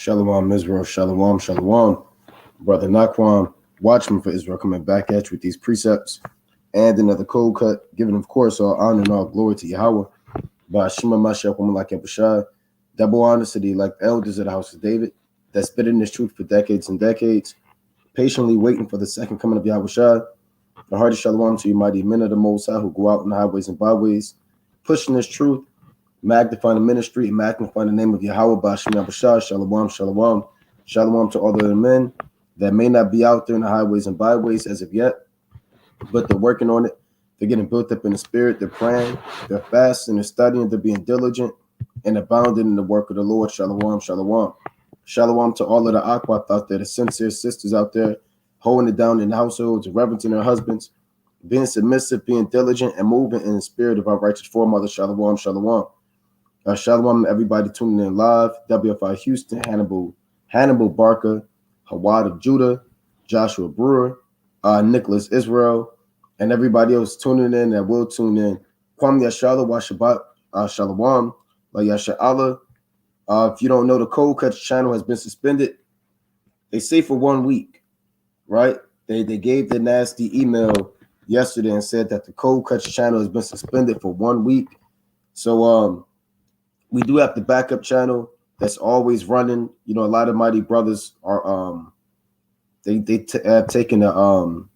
Shalom, Israel. Shalom, shalom. Brother Naquam, watchman for Israel, coming back at you with these precepts and another cold cut, giving, of course, all honor and all glory to Yahweh. By Shema Mashiach, Womalak Bashar. Double honors to the elect elders of the house of David that spit in this truth for decades and decades, patiently waiting for the second coming of Yahweh Shai. The hearty shalom to you, mighty men of the Most High, who go out in the highways and byways, pushing this truth, magnifying the ministry, and magnifying the name of Yahweh by Shema Bashar. Shalom, shalom. Shalom to all of the men that may not be out there in the highways and byways as of yet, but they're working on it. They're getting built up in the spirit. They're praying. They're fasting. They're studying. They're being diligent and abounding in the work of the Lord. Shalom, shalom. Shalom to all of the Aquath out there, the sincere sisters out there, holding it down in the households, reverencing their husbands, being submissive, being diligent, and moving in the spirit of our righteous foremother. Shalom, shalom. Shalom to everybody tuning in live. WFI Houston, Hannibal Barker, Hawad of Judah, Joshua Brewer, Nicholas Israel, and everybody else tuning in that will tune in. Kwam Yashala wa Shabbat Shalom, La Yasha Allah. If you don't know, the Cold Cuts channel has been suspended. They say for 1 week, right? They gave the nasty email yesterday and said that the Cold Cuts channel has been suspended for 1 week. So we do have the backup channel that's always running. You know, a lot of mighty brothers are they have taken the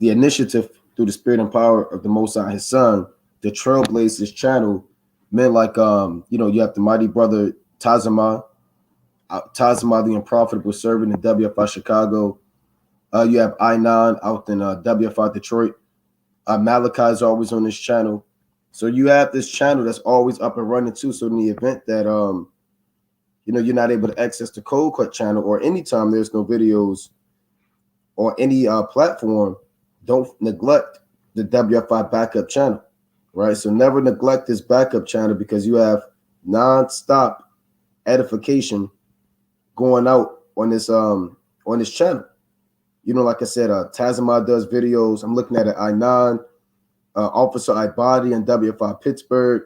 initiative through the spirit and power of the Most High, His Son, to trailblaze this channel. Men like you have the mighty brother Tazama the Unprofitable Servant in WFI Chicago. You have I9 out in WFI Detroit. Malachi is always on this channel. So you have this channel that's always up and running too. So in the event that you're not able to access the Cold Cut channel, or anytime there's no videos on any platform, don't neglect the WFI backup channel, right? So never neglect this backup channel, because you have non-stop edification going out on this channel. You know, like I said, Tazama does videos. I'm looking at it, I9. Officer Ibadi in WFI Pittsburgh.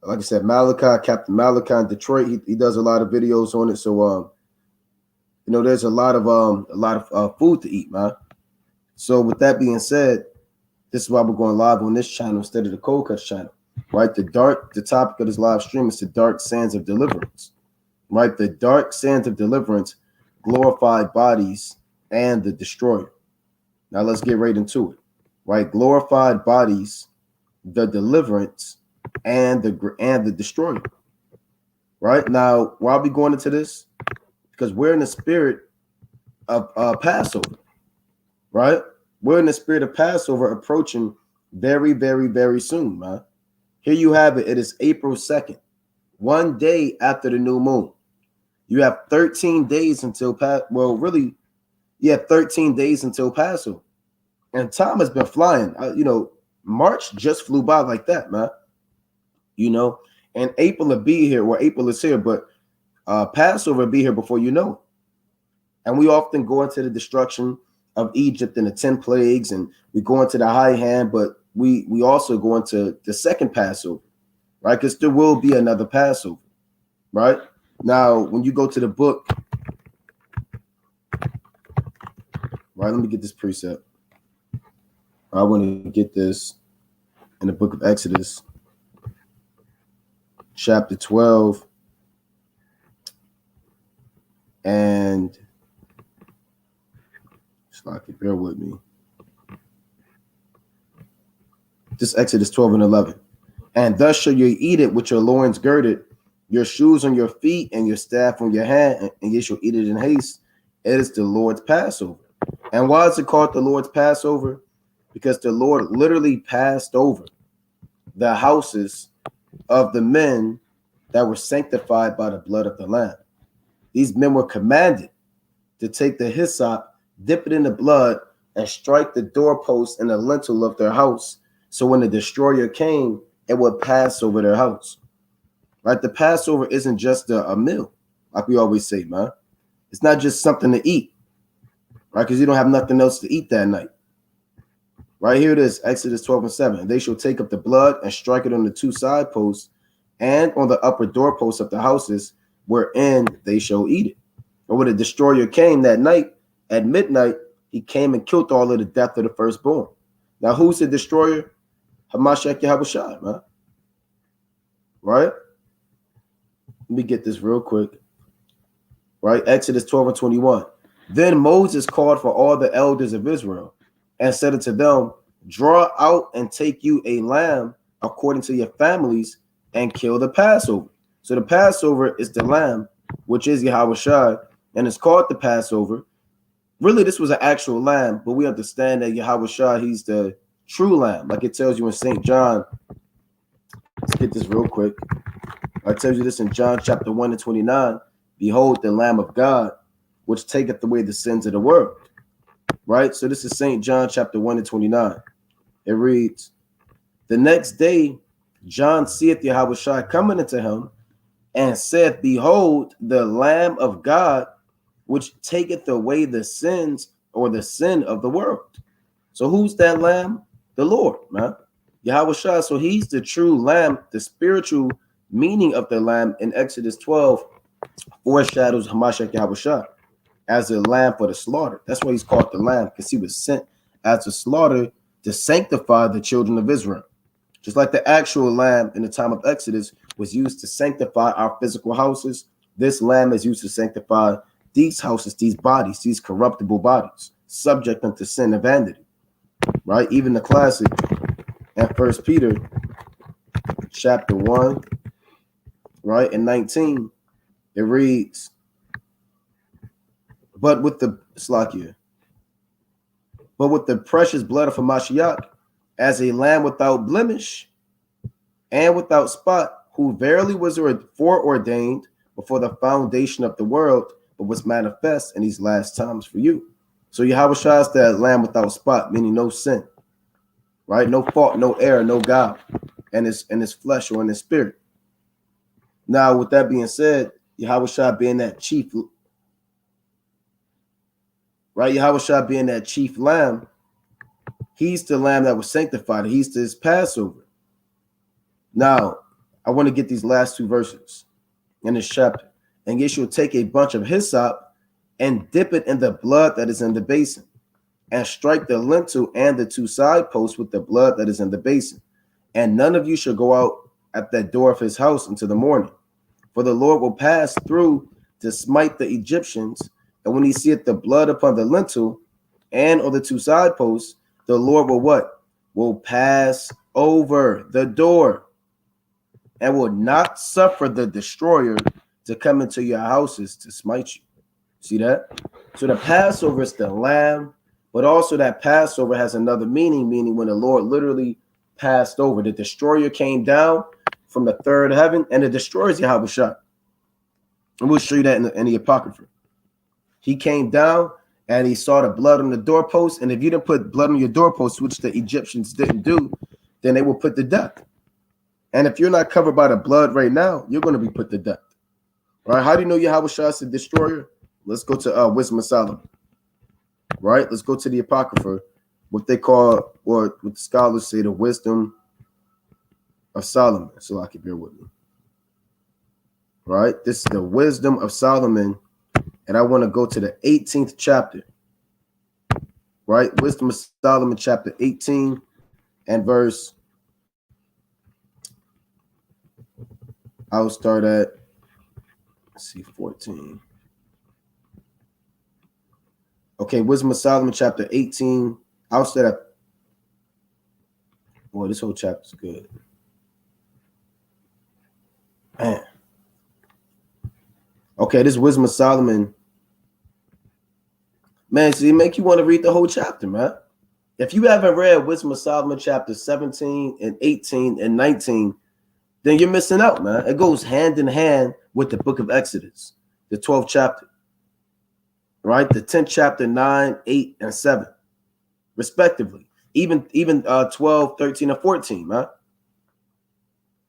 Like I said, Captain Malachi in Detroit. He does a lot of videos on it. So there's a lot of food to eat, man. So with that being said, this is why we're going live on this channel instead of the Cold Cuts channel, right? The topic of this live stream is the dark sands of deliverance, right? The dark sands of deliverance, glorified bodies, and the destroyer. Now let's get right into it. Right, glorified bodies, the deliverance, and the destroyer. Right now, why are we going into this? Because we're in the spirit of Passover. Right, we're in the spirit of Passover, approaching very, very, very soon, man. Here you have it. It is April 2nd, 1 day after the new moon. You have 13 days until 13 days until Passover. And time has been flying. March just flew by like that, man. And April will be here, or April is here, but Passover will be here before you know it. And we often go into the destruction of Egypt and the 10 plagues, and we go into the high hand, but we also go into the second Passover, right? Because there will be another Passover, right? Now, when you go to the book, right, let me get this precept. I want to get this in the book of Exodus, chapter 12, and bear with me. This Exodus 12 and 11. And thus shall you eat it with your loins girded, your shoes on your feet, and your staff on your hand, and you shall eat it in haste. It is the Lord's Passover. And why is it called the Lord's Passover? Because the Lord literally passed over the houses of the men that were sanctified by the blood of the Lamb. These men were commanded to take the hyssop, dip it in the blood, and strike the doorpost and the lintel of their house. So when the destroyer came, it would pass over their house. Right? The Passover isn't just a meal, like we always say, man. It's not just something to eat, right? Because you don't have nothing else to eat that night. Right here it is, Exodus 12 and 7. They shall take up the blood and strike it on the two side posts and on the upper doorposts of the houses wherein they shall eat it. And when the destroyer came that night, at midnight, he came and killed all of the death of the firstborn. Now, who's the destroyer? Hamashiach Yahushua, man. Right? Let me get this real quick. Right? Exodus 12 and 21. Then Moses called for all the elders of Israel and said unto them, draw out and take you a lamb according to your families and kill the Passover. So the Passover is the lamb, which is Yahushua, and it's called the Passover. Really, this was an actual lamb, but we understand that Yahushua, he's the true lamb. Like it tells you in St. John. Let's get this real quick. I tell you this in John chapter 1 and 29. Behold, the Lamb of God, which taketh away the sins of the world. Right? So this is St. John chapter 1 and 29. It reads, the next day, John seeth Yahushua coming unto him and saith, behold, the Lamb of God, which taketh away the sins or the sin of the world. So who's that lamb? The Lord, man. Yahushua. So he's the true lamb. The spiritual meaning of the lamb in Exodus 12 foreshadows Hamashiach Yahushua as a lamb for the slaughter. That's why he's called the lamb, because he was sent as a slaughter to sanctify the children of Israel. Just like the actual lamb in the time of Exodus was used to sanctify our physical houses, this lamb is used to sanctify these houses, these bodies, these corruptible bodies, subject unto sin and vanity. Right? Even the classic at 1 Peter chapter 1, right, and 19, it reads, but with the precious blood of Hamashiach, as a lamb without blemish and without spot, who verily was foreordained before the foundation of the world, but was manifest in these last times for you. So Yahushua is that lamb without spot, meaning no sin, right? No fault, no error, no guile in his flesh or in his spirit. Now, with that being said, Yahushua being that chief, right? Yahushua being that chief lamb, he's the lamb that was sanctified. He's this Passover. Now, I want to get these last two verses in this chapter. And you shall take a bunch of hyssop and dip it in the blood that is in the basin, and strike the lintel and the two side posts with the blood that is in the basin. And none of you shall go out at that door of his house until the morning. For the Lord will pass through to smite the Egyptians. And when he seeth the blood upon the lintel and on the two side posts, the Lord will what? Will pass over the door and will not suffer the destroyer to come into your houses to smite you. See that? So the Passover is the lamb, but also that Passover has another meaning when the Lord literally passed over. The destroyer came down from the third heaven, and the destroyer is Yahushua. And we'll show you that in the Apocrypha. He came down and he saw the blood on the doorpost. And if you didn't put blood on your doorpost, which the Egyptians didn't do, then they will put to death. And if you're not covered by the blood right now, you're going to be put to death. Right? How do you know Yahushua is the destroyer? Let's go to Wisdom of Solomon. Right? Let's go to the Apocrypha, what they call, or what the scholars say, the Wisdom of Solomon. So I can bear with me. Right? This is the Wisdom of Solomon. And I want to go to the 18th chapter. Right? Wisdom of Solomon, chapter 18 and verse. I'll start at, let's see, 14. Okay, Wisdom of Solomon, chapter 18. I'll start at, boy, this whole chapter is good. Man. Okay, this Wisdom of Solomon. Man, so it make you want to read the whole chapter, man. If you haven't read Wisdom of Solomon, chapter 17 and 18 and 19, then you're missing out, man. It goes hand in hand with the book of Exodus, the 12th chapter, right? The 10th chapter, 9, 8, and 7, respectively. Even 12, 13, and 14, man.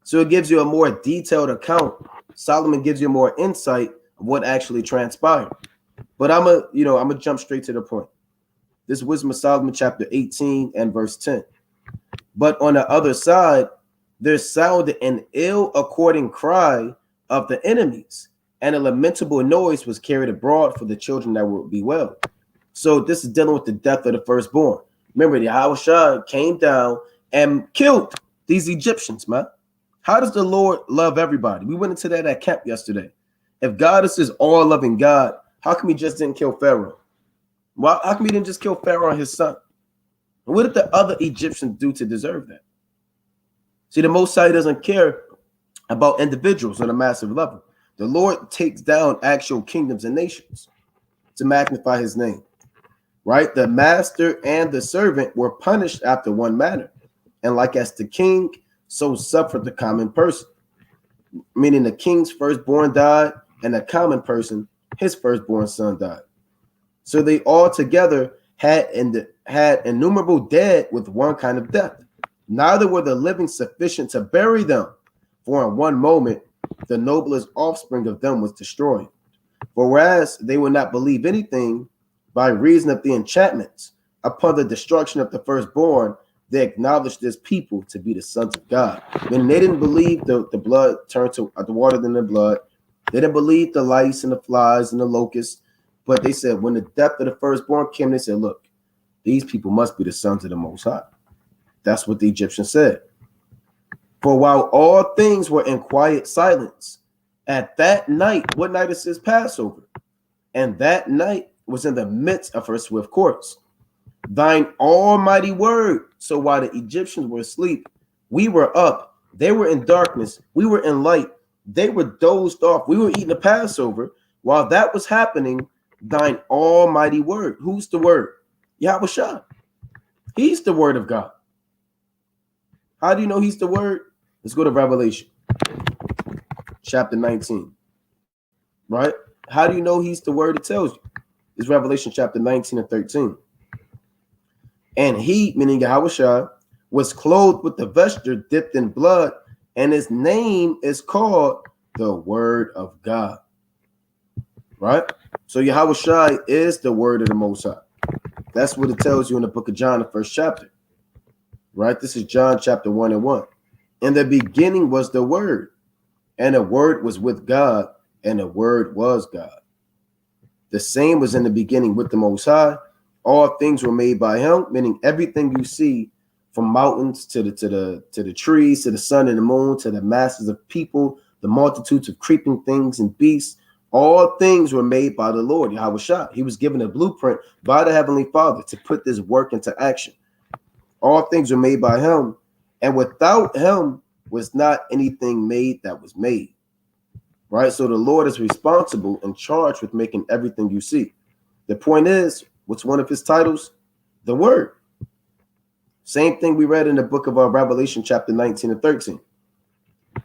So it gives you a more detailed account. Solomon gives you more insight of what actually transpired. But I'm gonna jump straight to the point. This Wisdom of Solomon, chapter 18 and verse 10. But on the other side, there sounded an ill according cry of the enemies, and a lamentable noise was carried abroad for the children that would be well. So this is dealing with the death of the firstborn. Remember, the Yahushua came down and killed these Egyptians, man. How does the Lord love everybody? We went into that at camp yesterday. If God is this all-loving God, how come he just didn't kill Pharaoh? Well, how come he didn't just kill Pharaoh and his son? And what did the other Egyptians do to deserve that? See, the Most High doesn't care about individuals on a massive level. The Lord takes down actual kingdoms and nations to magnify his name, right? The master and the servant were punished after one manner. And like as the king, so suffered the common person. Meaning the king's firstborn died, and the common person, his firstborn son died. So they all together had innumerable dead with one kind of death. Neither were the living sufficient to bury them, for in one moment the noblest offspring of them was destroyed. For whereas they would not believe anything by reason of the enchantments upon the destruction of the firstborn, they acknowledged this people to be the sons of God. Meaning they didn't believe the blood turned to the water than the blood. They didn't believe the lice and the flies and the locusts. But they said when the death of the firstborn came, they said, look, these people must be the sons of the Most High. That's what the Egyptians said. For while all things were in quiet silence, at that night, what night is this Passover? And that night was in the midst of her swift course. Thine almighty word. So while the Egyptians were asleep, we were up. They were in darkness. We were in light. They were dozed off. We were eating the Passover. While that was happening, thine almighty word. Who's the word? Yahushua. He's the word of God. How do you know he's the word? Let's go to Revelation chapter 19. Right? How do you know he's the word? It tells you. It's Revelation chapter 19 and 13. And he, meaning Yahushua, was clothed with the vesture dipped in blood, and his name is called the Word of God. Right? So Yahushua is the word of the Most High. That's what it tells you in the book of John, the first chapter. Right? This is John chapter 1 and 1. In the beginning was the Word, and the Word was with God, and the Word was God. The same was in the beginning with the Most High. All things were made by him, meaning everything you see, from mountains to the trees, to the sun and the moon, to the masses of people, the multitudes of creeping things and beasts. All things were made by the Lord, Yahushua. He was given a blueprint by the Heavenly Father to put this work into action. All things were made by him, and without him was not anything made that was made. Right? So the Lord is responsible and charged with making everything you see. The point is, what's one of his titles? The Word. Same thing we read in the book of Revelation chapter 19 and 13.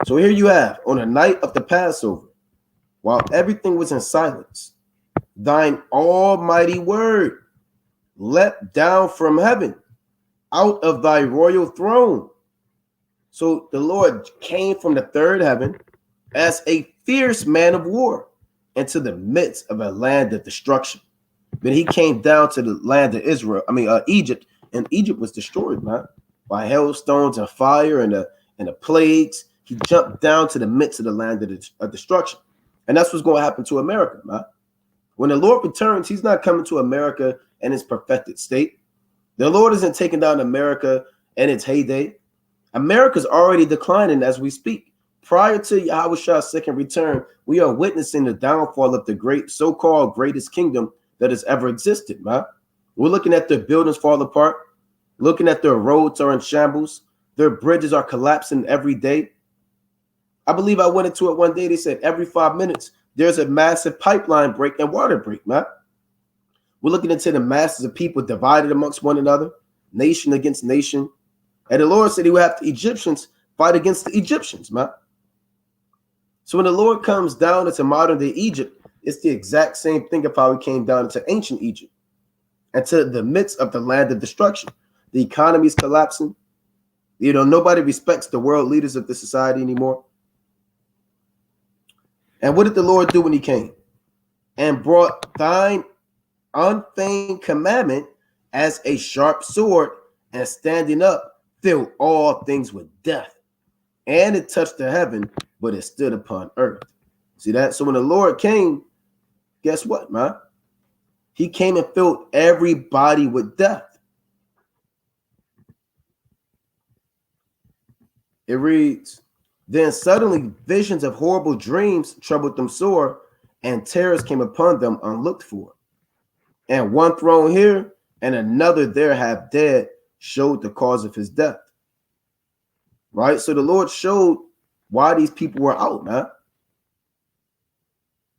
So here you have, on the night of the Passover, while everything was in silence, thine almighty word leapt down from heaven out of thy royal throne. So the Lord came from the third heaven as a fierce man of war into the midst of a land of destruction. But he came down to the land of Egypt, and Egypt was destroyed, man, by hailstones and fire and the plagues. He jumped down to the midst of the land of destruction. And that's what's going to happen to America, man. When the Lord returns, he's not coming to America in its perfected state. The Lord isn't taking down America in its heyday. America's already declining as we speak. Prior to Yahushua's second return, we are witnessing the downfall of the great so-called greatest kingdom that has ever existed, man. We're looking at their buildings fall apart, looking at their roads are in shambles, their bridges are collapsing every day. I believe I went into it one day. They said every 5 minutes, there's a massive pipeline break and water break, man. We're looking into the masses of people divided amongst one another, nation against nation. And the Lord said he would have the Egyptians fight against the Egyptians, man. So when the Lord comes down into modern day Egypt, it's the exact same thing of how he came down into ancient Egypt and to the midst of the land of destruction. The economy is collapsing. You know, nobody respects the world leaders of the society anymore. And what did the Lord do when he came? And brought thine unfeigned commandment as a sharp sword, and standing up, filled all things with death. And it touched the heaven, but it stood upon earth. See that? So when the Lord came, guess what, man? He came and filled everybody with death. It reads, then suddenly visions of horrible dreams troubled them sore, and terrors came upon them unlooked for. And one thrown here and another there half dead showed the cause of his death. Right? So the Lord showed why these people were out, man.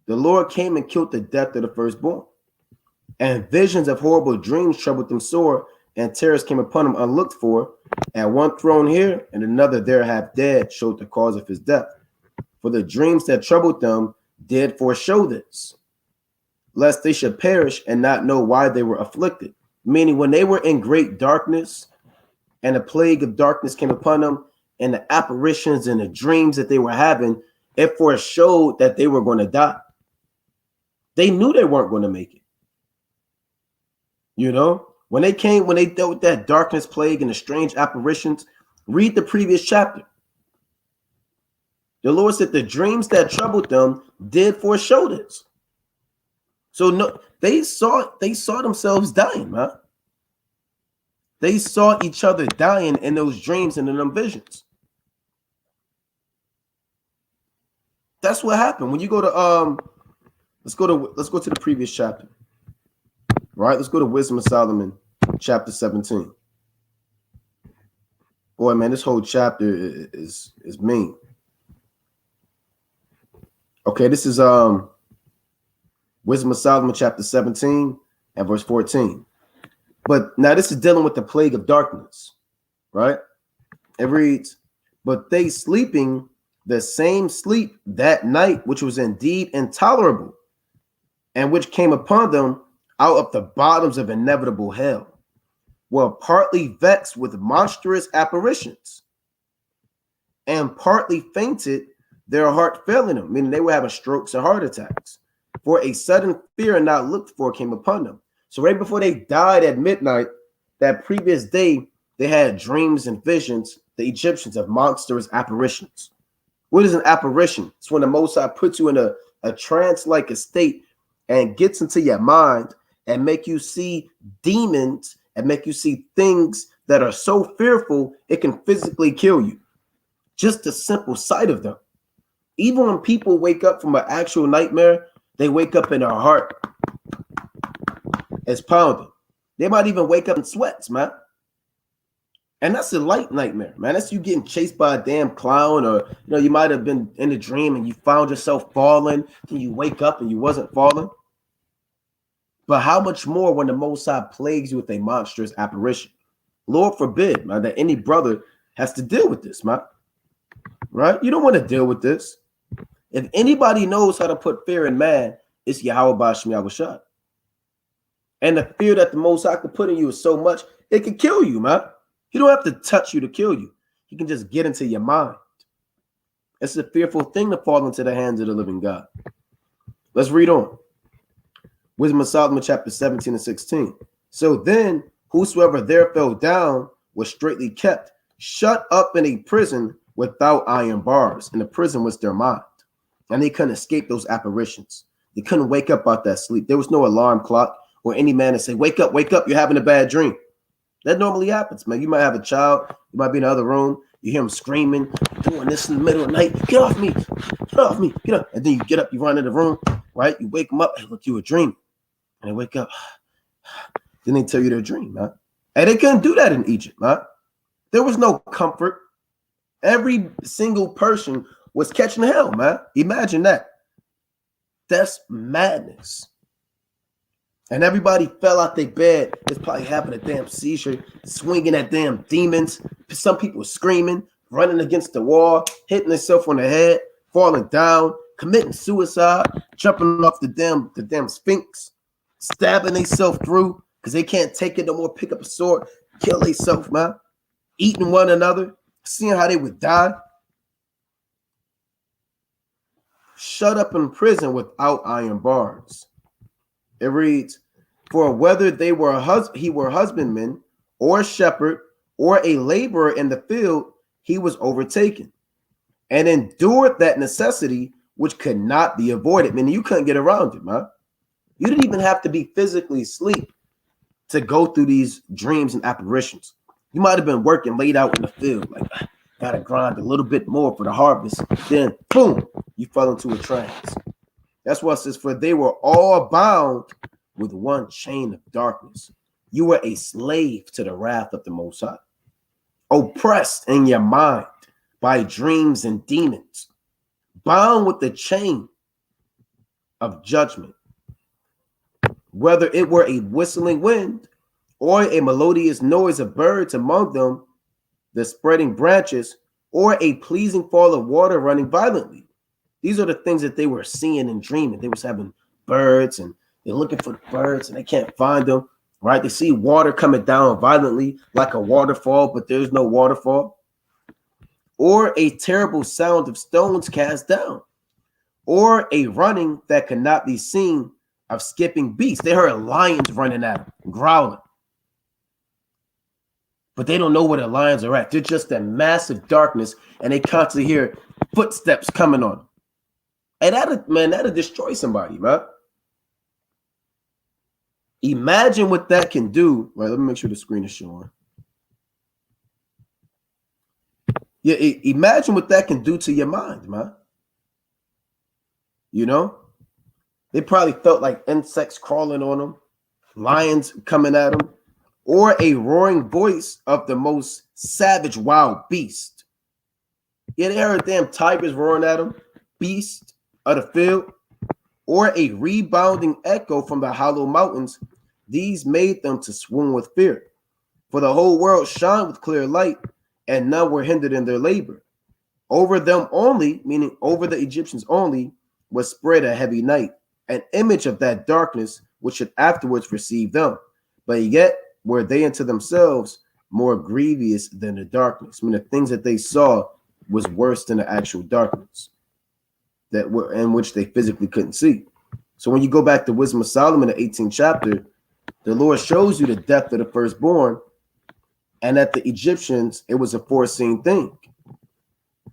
The Lord came and killed the death of the firstborn. And visions of horrible dreams troubled them sore, and terrors came upon them unlooked for. And one thrown here and another there half dead showed the cause of his death. For the dreams that troubled them did foreshow this, lest they should perish and not know why they were afflicted. Meaning when they were in great darkness and a plague of darkness came upon them, and the apparitions and the dreams that they were having, it foreshowed that they were going to die. They knew they weren't going to make it. You know, when they dealt with that darkness plague and the strange apparitions, read the previous chapter. The Lord said the dreams that troubled them did foreshow this. So no, they saw themselves dying, man. They saw each other dying in those dreams and in them visions. That's what happened. When you go to let's go to the previous chapter. Right? Let's go to Wisdom of Solomon, chapter 17. Boy, man, this whole chapter is mean. Okay, this is Wisdom of Solomon, chapter 17 and verse 14. But now this is dealing with the plague of darkness, right? It reads, but they sleeping the same sleep that night, which was indeed intolerable, and which came upon them out of the bottoms of inevitable hell, were partly vexed with monstrous apparitions, and partly fainted, their heart failing them, meaning they were having strokes and heart attacks. For a sudden fear not looked for came upon them. So right before they died at midnight, that previous day, they had dreams and visions, the Egyptians, of monstrous apparitions. What is an apparition? It's when the Most High puts you in a trance-like state and gets into your mind and make you see demons and make you see things that are so fearful it can physically kill you. Just the simple sight of them. Even when people wake up from an actual nightmare, they wake up and their heart is pounding. They might even wake up in sweats, man. And that's a light nightmare, man. That's you getting chased by a damn clown, or you might have been in a dream and you found yourself falling, and you wake up and you wasn't falling. But how much more when the Most High plagues you with a monstrous apparition? Lord forbid, man, that any brother has to deal with this, man. Right? You don't want to deal with this. If anybody knows how to put fear in man, it's Yahweh Ba'Shem Yahushua. And the fear that the Most High could put in you is so much, it could kill you, man. He don't have to touch you to kill you. He can just get into your mind. It's a fearful thing to fall into the hands of the living God. Let's read on. Wisdom of Solomon, chapter 17 and 16. So then, whosoever there fell down was straitly kept, shut up in a prison without iron bars. And the prison was their mind. And they couldn't escape those apparitions. They couldn't wake up out that sleep. There was no alarm clock or any man to say, wake up, you're having a bad dream. That normally happens, man. You might have a child. You might be in the other room. You hear him screaming, doing this in the middle of the night. Get off me. Get off me. Get up. And then you get up, you run in the room, right? You wake them up. Hey, look, you were dreaming. And they wake up. Then they tell you their dream, man. And they couldn't do that in Egypt, man. There was no comfort. Every single person was catching hell, man. Imagine that. That's madness. And everybody fell out their bed. It's probably having a damn seizure, swinging at damn demons. Some people screaming, running against the wall, hitting themselves on the head, falling down, committing suicide, jumping off the damn sphinx, stabbing themselves through because they can't take it no more, pick up a sword, kill themselves, man. Eating one another, seeing how they would die. Shut up in prison without iron bars. It reads, for whether they were he were husbandman or shepherd or a laborer in the field, he was overtaken and endured that necessity which could not be avoided. Meaning you couldn't get around it, man. You didn't even have to be physically asleep to go through these dreams and apparitions. You might have been working laid out in the field, like, gotta grind a little bit more for the harvest. Then, boom, you fell into a trance. That's why it says, for they were all bound with one chain of darkness. You were a slave to the wrath of the Most High, oppressed in your mind by dreams and demons, bound with the chain of judgment. Whether it were a whistling wind or a melodious noise of birds among them, the spreading branches, or a pleasing fall of water running violently. These are the things that they were seeing and dreaming. They was having birds and they're looking for the birds and they can't find them, right? They see water coming down violently like a waterfall, but there's no waterfall. Or a terrible sound of stones cast down, or a running that could not be seen of skipping beasts. They heard lions running at them, growling. But they don't know where the lions are at. They're just that massive darkness, and they constantly hear footsteps coming on them. And that'll destroy somebody, man. Imagine what that can do. Right, let me make sure the screen is showing. Yeah, imagine what that can do to your mind, man. You know? They probably felt like insects crawling on them, lions coming at them, or a roaring voice of the most savage wild beast. Yeah, they heard damn tigers roaring at them, beast of the field, or a rebounding echo from the hollow mountains. These made them to swoon with fear. For the whole world shone with clear light, and none were hindered in their labor. Over them only, meaning over the Egyptians only, was spread a heavy night, an image of that darkness which should afterwards receive them. But yet were they unto themselves more grievous than the darkness. I mean, the things that they saw was worse than the actual darkness that were in which they physically couldn't see. So when you go back to Wisdom of Solomon, the 18th chapter, the Lord shows you the death of the firstborn, and that the Egyptians, it was a foreseen thing,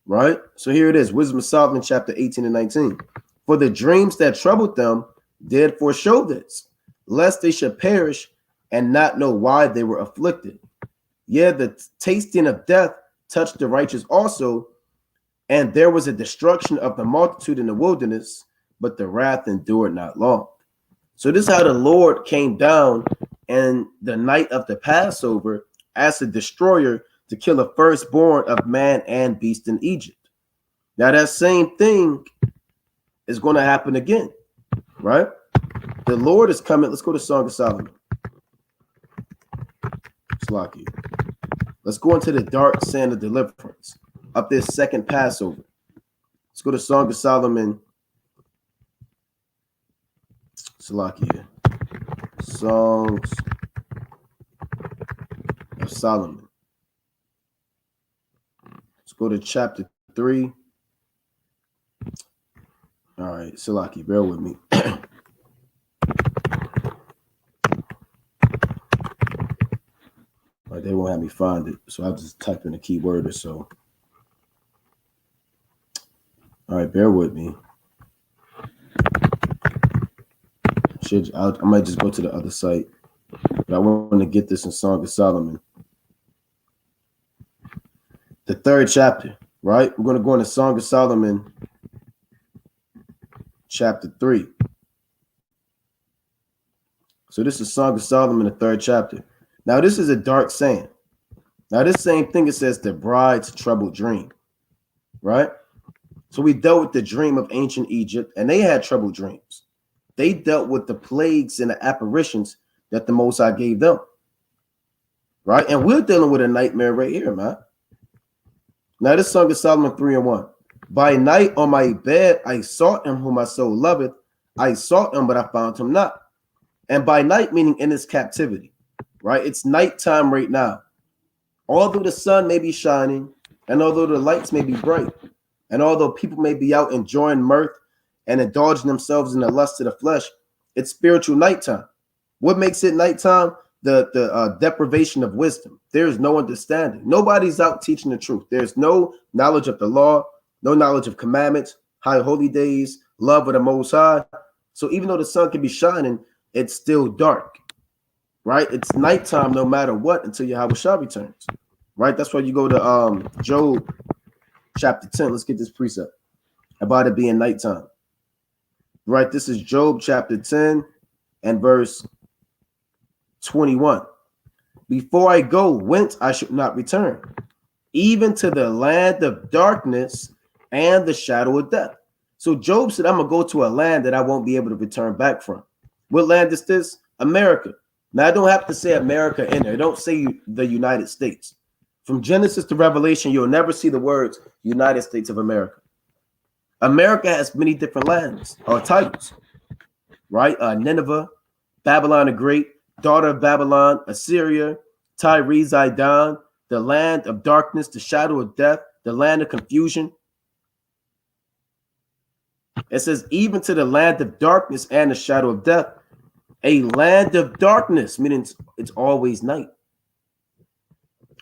right? So here it is, Wisdom of Solomon, chapter 18 and 19. For the dreams that troubled them did foreshow this, lest they should perish and not know why they were afflicted. Yeah, the tasting of death touched the righteous also, and there was a destruction of the multitude in the wilderness, but the wrath endured not long. So this is how the Lord came down in the night of the Passover as a destroyer to kill the firstborn of man and beast in Egypt. Now that same thing is going to happen again, right? The Lord is coming. Let's go to Song of Solomon. Slacky. Let's go into the dark sand of deliverance of this second Passover. Let's go to Song of Solomon. Slacky. Songs of Solomon. Let's go to chapter 3. All right, Salaki, bear with me. All right, they won't have me find it, so I'll just type in a keyword or so. All right, bear with me. I might just go to the other site, but I want to get this in Song of Solomon. The 3rd chapter, right? We're going to go into Song of Solomon, chapter 3. So this is Song of Solomon, the 3rd chapter. Now this is a dark saying. Now this same thing, it says the bride's troubled dream, right? So we dealt with the dream of ancient Egypt, and they had troubled dreams. They dealt with the plagues and the apparitions that the Most High gave them, right? And we're dealing with a nightmare right here, man. Now this Song of Solomon 3 and 1. By night on my bed I sought him whom my soul loveth. I sought him, but I found him not. And by night, meaning in his captivity, right? It's nighttime right now. Although the sun may be shining, and although the lights may be bright, and although people may be out enjoying mirth and indulging themselves in the lust of the flesh, it's spiritual nighttime. What makes it nighttime? The deprivation of wisdom. There's no understanding. Nobody's out teaching the truth. There's no knowledge of the law, no knowledge of commandments, high holy days, love of the Most High. So even though the sun can be shining, it's still dark, right? It's nighttime no matter what until Yahweh Shah returns, right? That's why you go to Job chapter 10. Let's get this precept about it being nighttime, right? This is Job chapter 10 and verse 21. Before I go, whence I should not return, even to the land of darkness and the shadow of death. So Job said, I'm going to go to a land that I won't be able to return back from. What land is this? America. Now, I don't have to say America in there. Don't say the United States. From Genesis to Revelation, you'll never see the words United States of America. America has many different lands or titles, right? Nineveh, Babylon the Great, daughter of Babylon, Assyria, Tyre, Zidon, the land of darkness, the shadow of death, the land of confusion. It says, even to the land of darkness and the shadow of death, a land of darkness, meaning it's always night,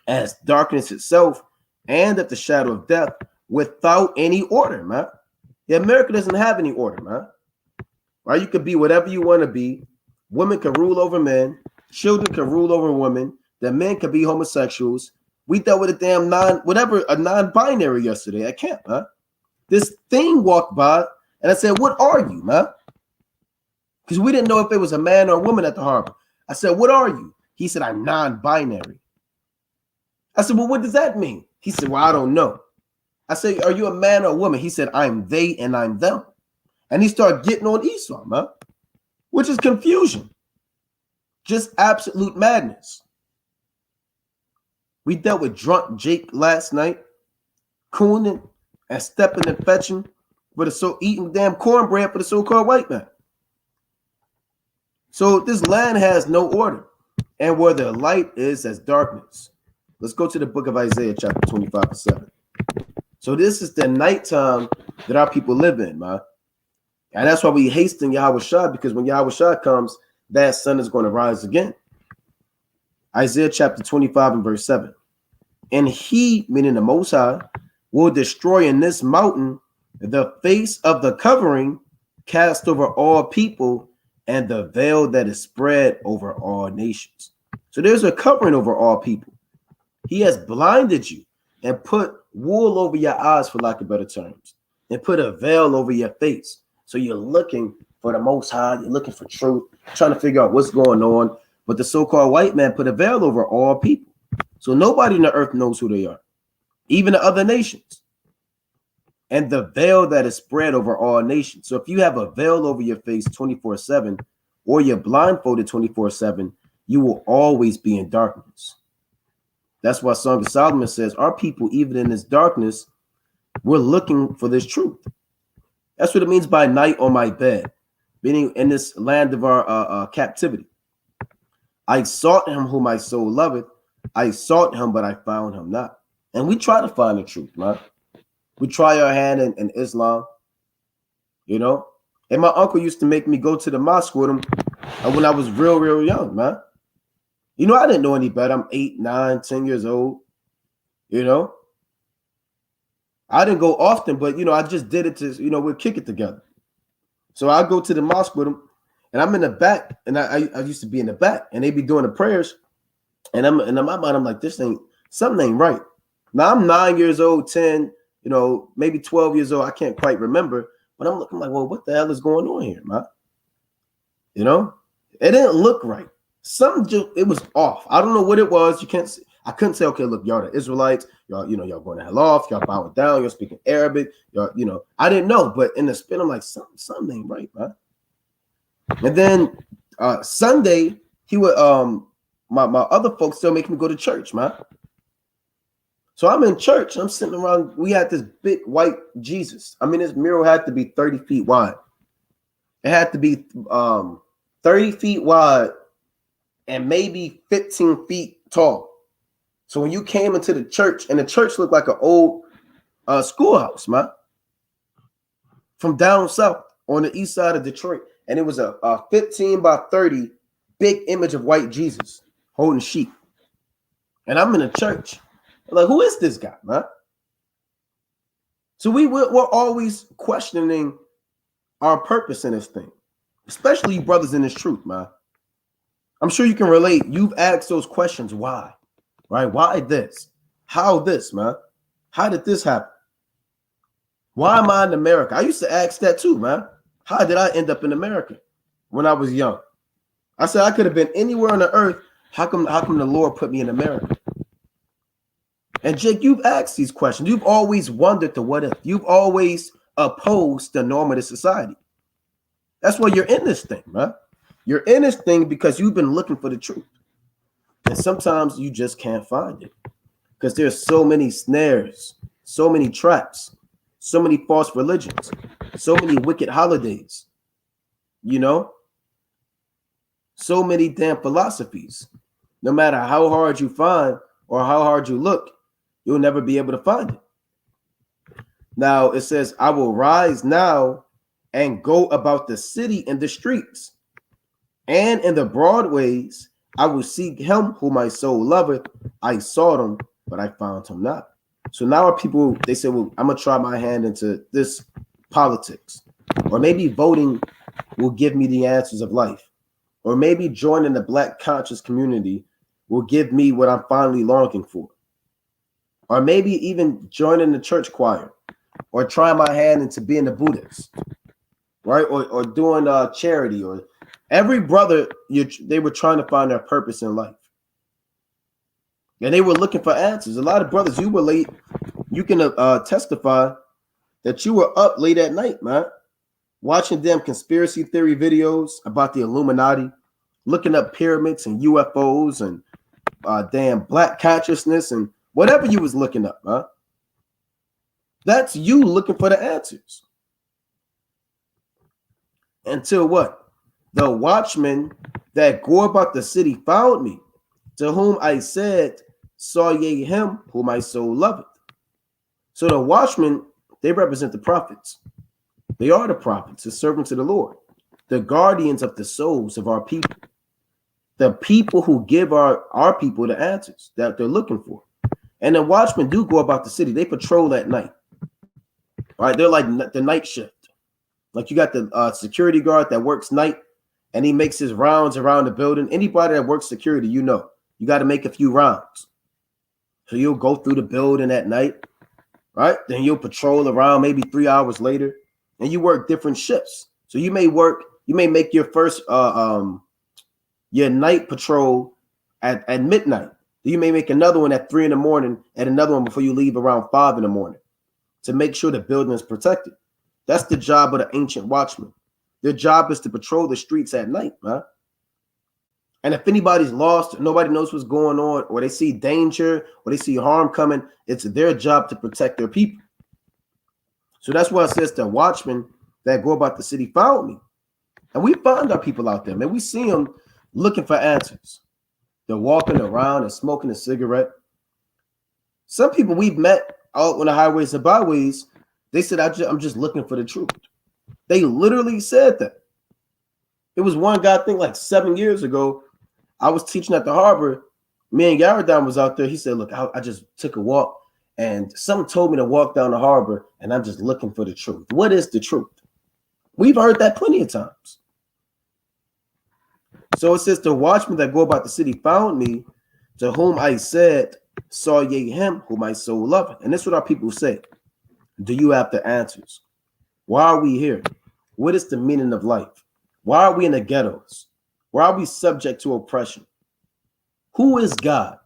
as darkness itself, and of the shadow of death, without any order, man. Yeah, America doesn't have any order, man. Right? You could be whatever you want to be. Women can rule over men. Children can rule over women. The men can be homosexuals. We dealt with a non-binary yesterday at camp, huh? This thing walked by, and I said, what are you, man? Because we didn't know if it was a man or a woman at the harbor. I said, what are you? He said, I'm non-binary. I said, well, what does that mean? He said, well, I don't know. I said, are you a man or a woman? He said, I'm they and I'm them. And he started getting on Esau, man, which is confusion. Just absolute madness. We dealt with drunk Jake last night, cooning and stepping and fetching for eating damn cornbread for the so-called white man. So this land has no order, and where the light is as darkness. Let's go to the book of Isaiah, chapter 25 to 7. So this is the nighttime that our people live in, man. And that's why we hasten Yahweh Shah, because when Yahweh Shah comes, that sun is going to rise again. Isaiah chapter 25 and verse 7. And he, meaning the Most High, will destroy in this mountain the face of the covering cast over all people and the veil that is spread over all nations. So there's a covering over all people. He has blinded you and put wool over your eyes, for lack of better terms, and put a veil over your face. So you're looking for the Most High, you're looking for truth, trying to figure out what's going on. But the so-called white man put a veil over all people. So nobody on the earth knows who they are, even the other nations. And the veil that is spread over all nations. So if you have a veil over your face 24/7, or you're blindfolded 24/7, you will always be in darkness. That's why Song of Solomon says, our people, even in this darkness, we're looking for this truth. That's what it means by night on my bed, meaning in this land of our captivity. I sought him whom my soul loveth. I sought him, but I found him not. And we try to find the truth, man. We try our hand in Islam, you know. And my uncle used to make me go to the mosque with him when I was real young, man. You know, I didn't know any better. I'm 8, 9, 10 years old, you know. I didn't go often, but, you know, I just did it to, you know, we'd kick it together. So I go to the mosque with him, and I'm in the back, and I used to be in the back, and they be doing the prayers, and in my mind, I'm like, something ain't right. Now I'm 9 years old, 10, you know, maybe 12 years old. I can't quite remember, but I'm looking like, well, what the hell is going on here, man? You know, it didn't look right. It was off. I don't know what it was. I couldn't say, okay, look, y'all the Israelites, y'all, you know, y'all going to hell off, y'all bowing down, you're speaking Arabic, y'all, you know, I didn't know, but in the spin, I'm like, something ain't right, man. And then Sunday, he would my other folks still make me go to church, man. So I'm in church, I'm sitting around, we had this big white Jesus. I mean, this mural had to be 30 feet wide. It had to be 30 feet wide and maybe 15 feet tall. So when you came into the church, and the church looked like an old schoolhouse, man, from down south on the east side of Detroit. And it was a 15 by 30 big image of white Jesus holding sheep. And I'm in a church. I'm like, who is this guy, man? So we're always questioning our purpose in this thing, especially you brothers in this truth, man. I'm sure you can relate. You've asked those questions. Why? Right? Why this? How this, man? How did this happen? Why am I in America? I used to ask that too, man. How did I end up in America when I was young? I said I could have been anywhere on the earth. How come the Lord put me in America? And Jake, you've asked these questions. You've always wondered the what if. You've always opposed the norm of the society. That's why you're in this thing, man. You're in this thing because you've been looking for the truth. And sometimes you just can't find it because there's so many snares, so many traps, so many false religions, so many wicked holidays, you know, so many damn philosophies. No matter how hard you find or how hard you look, you'll never be able to find it. Now it says, I will rise now and go about the city in the streets and in the broad ways. I will seek him whom my soul loveth. I sought him, but I found him not. So now our people, they say, well, I'm going to try my hand into this politics. Or maybe voting will give me the answers of life. Or maybe joining the Black conscious community will give me what I'm finally longing for. Or maybe even joining the church choir. Or trying my hand into being a Buddhist. Right? Or doing charity. Or every brother, they were trying to find their purpose in life. And they were looking for answers. A lot of brothers, you were late. You can testify that you were up late at night, man, watching them conspiracy theory videos about the Illuminati, looking up pyramids and UFOs and damn black consciousness and whatever you was looking up, man. That's you looking for the answers. Until what? The watchmen that go about the city found me, to whom I said, saw ye him whom my soul loveth. So the watchmen, they represent the prophets. They are the prophets, the servants of the Lord, the guardians of the souls of our people, the people who give our people the answers that they're looking for. And the watchmen do go about the city. They patrol at night. All right, they're like the night shift. Like you got the security guard that works night, and he makes his rounds around the building. Anybody that works security, you know, you got to make a few rounds. So you'll go through the building at night, right? Then you'll patrol around maybe 3 hours later, and you work different shifts. So you may make your first your night patrol at midnight. You may make another one at 3 a.m. and another one before you leave around 5 a.m. to make sure the building is protected. That's the job of the ancient watchman. Their job is to patrol the streets at night, man. And if anybody's lost, nobody knows what's going on, or they see danger, or they see harm coming, it's their job to protect their people. So that's why it says the watchmen that go about the city found me. And we find our people out there, man. We see them looking for answers. They're walking around and smoking a cigarette. Some people we've met out on the highways and byways, they said, I'm just looking for the truth. They literally said that. It was one guy, I think like 7 years ago, I was teaching at the harbor. Me and Yaradon was out there. He said, look, I just took a walk and someone told me to walk down the harbor and I'm just looking for the truth. What is the truth? We've heard that plenty of times. So it says, the watchmen that go about the city found me, to whom I said, saw ye him whom my soul loveth. And that's what our people say. Do you have the answers? Why are we here? What is the meaning of life? Why are we in the ghettos? Why are we subject to oppression? Who is God?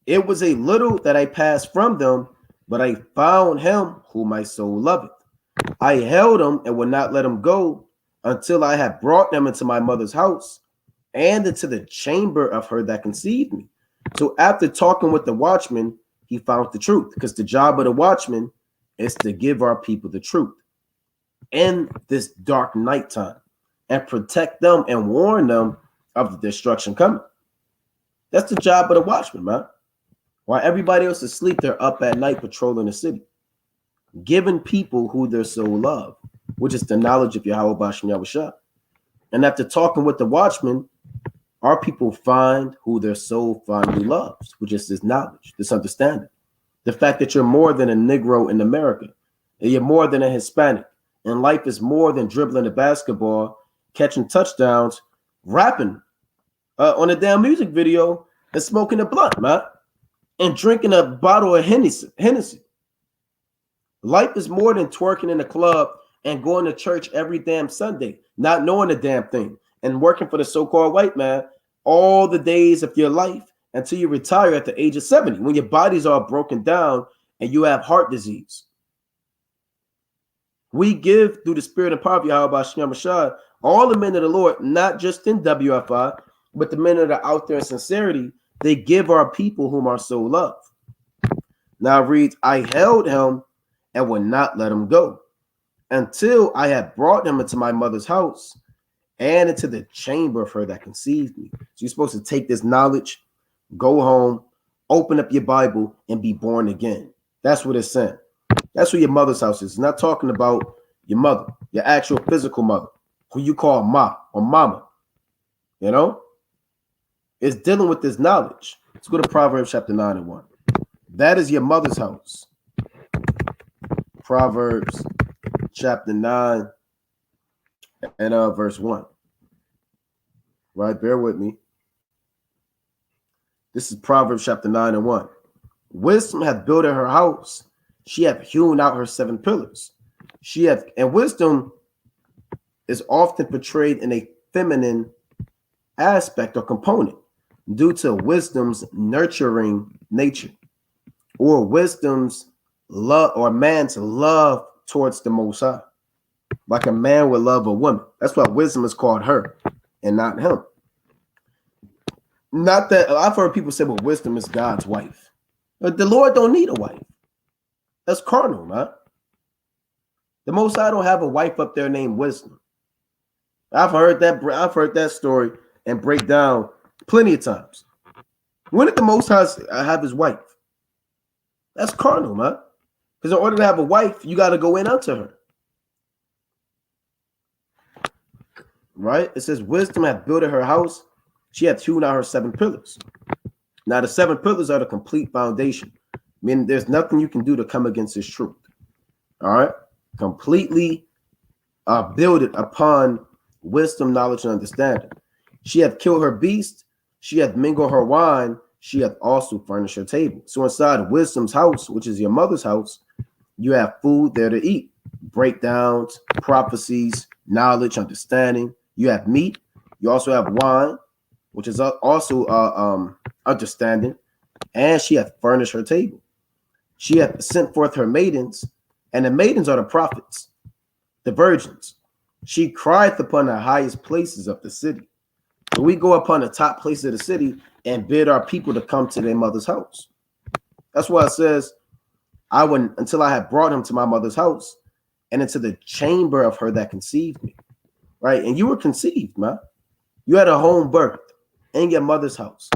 It was a little that I passed from them, but I found him whom my soul loveth. I held him and would not let him go until I had brought them into my mother's house and into the chamber of her that conceived me. So after talking with the watchman, he found the truth, because the job of the watchman is to give our people the truth in this dark nighttime and protect them and warn them of the destruction coming. That's the job of the watchman, man. While everybody else is asleep, they're up at night patrolling the city, giving people who their soul love, which is the knowledge of Yahweh Bashem Yahushua. And after talking with the watchman, our people find who their soul finally loves, which is this knowledge, this understanding. The fact that you're more than a Negro in America, and you're more than a Hispanic, and life is more than dribbling a basketball, catching touchdowns, rapping on a damn music video, and smoking a blunt, man, and drinking a bottle of Hennessy. Life is more than twerking in a club and going to church every damn Sunday, not knowing a damn thing, and working for the so-called white man all the days of your life until you retire at the age of 70, when your body's all broken down and you have heart disease. We give through the spirit and power of Yahweh Shem Rashad, all the men of the Lord, not just in WFI, but the men that are out there in sincerity, they give our people whom our soul love. Now it reads, I held him and would not let him go until I had brought him into my mother's house and into the chamber of her that conceived me. So you're supposed to take this knowledge, go home, open up your Bible, and be born again. That's what it's saying. That's what your mother's house is. It's not talking about your mother, your actual physical mother, who you call ma or mama. You know? It's dealing with this knowledge. Let's go to Proverbs chapter 9 and 1. That is your mother's house. Proverbs chapter 9 and verse 1. Right, bear with me. This is Proverbs chapter 9 and 1. Wisdom hath builded her house. She hath hewn out her 7 pillars. And wisdom is often portrayed in a feminine aspect or component due to wisdom's nurturing nature, or wisdom's love, or man's love towards the Most High, like a man would love a woman. That's why wisdom is called her and not him. Not that I've heard people say, well, wisdom is God's wife. But the Lord don't need a wife. That's carnal, man. The Most High don't have a wife up there named Wisdom. I've heard that story and break down plenty of times. When did the Most High have his wife? That's carnal, man. Because in order to have a wife, you got to go in unto her. Right? It says, wisdom hath built her house. She hath hewn out her 7 pillars. Now, the 7 pillars are the complete foundation. Meaning there's nothing you can do to come against this truth. All right? Completely build it upon wisdom, knowledge, and understanding. She hath killed her beast. She hath mingled her wine. She hath also furnished her table. So inside wisdom's house, which is your mother's house, you have food there to eat. Breakdowns, prophecies, knowledge, understanding. You have meat. You also have wine, which is also understanding. And she hath furnished her table. She hath sent forth her maidens, and the maidens are the prophets, the virgins. She crieth upon the highest places of the city. So we go upon the top place of the city and bid our people to come to their mother's house. That's why it says, I went until I had brought him to my mother's house and into the chamber of her that conceived me. Right? And you were conceived, man. You had a home birth in your mother's house.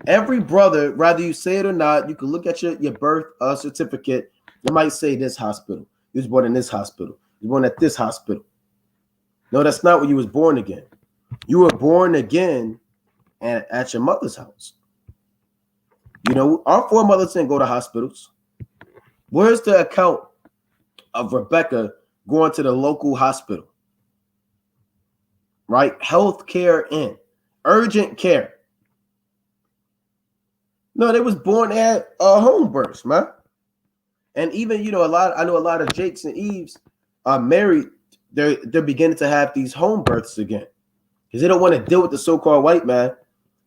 Every brother, whether you say it or not, you can look at your birth certificate. It might say this hospital. You was born in this hospital. You were born at this hospital. No, that's not where you was born again. You were born again at your mother's house. You know, our foremothers didn't go to hospitals. Where's the account of Rebecca going to the local hospital? Right? Health care in. Urgent care. No, they was born at home births, man. And even, you know, I know a lot of Jakes and Eves are married. They're beginning to have these home births again. Because they don't want to deal with the so-called white man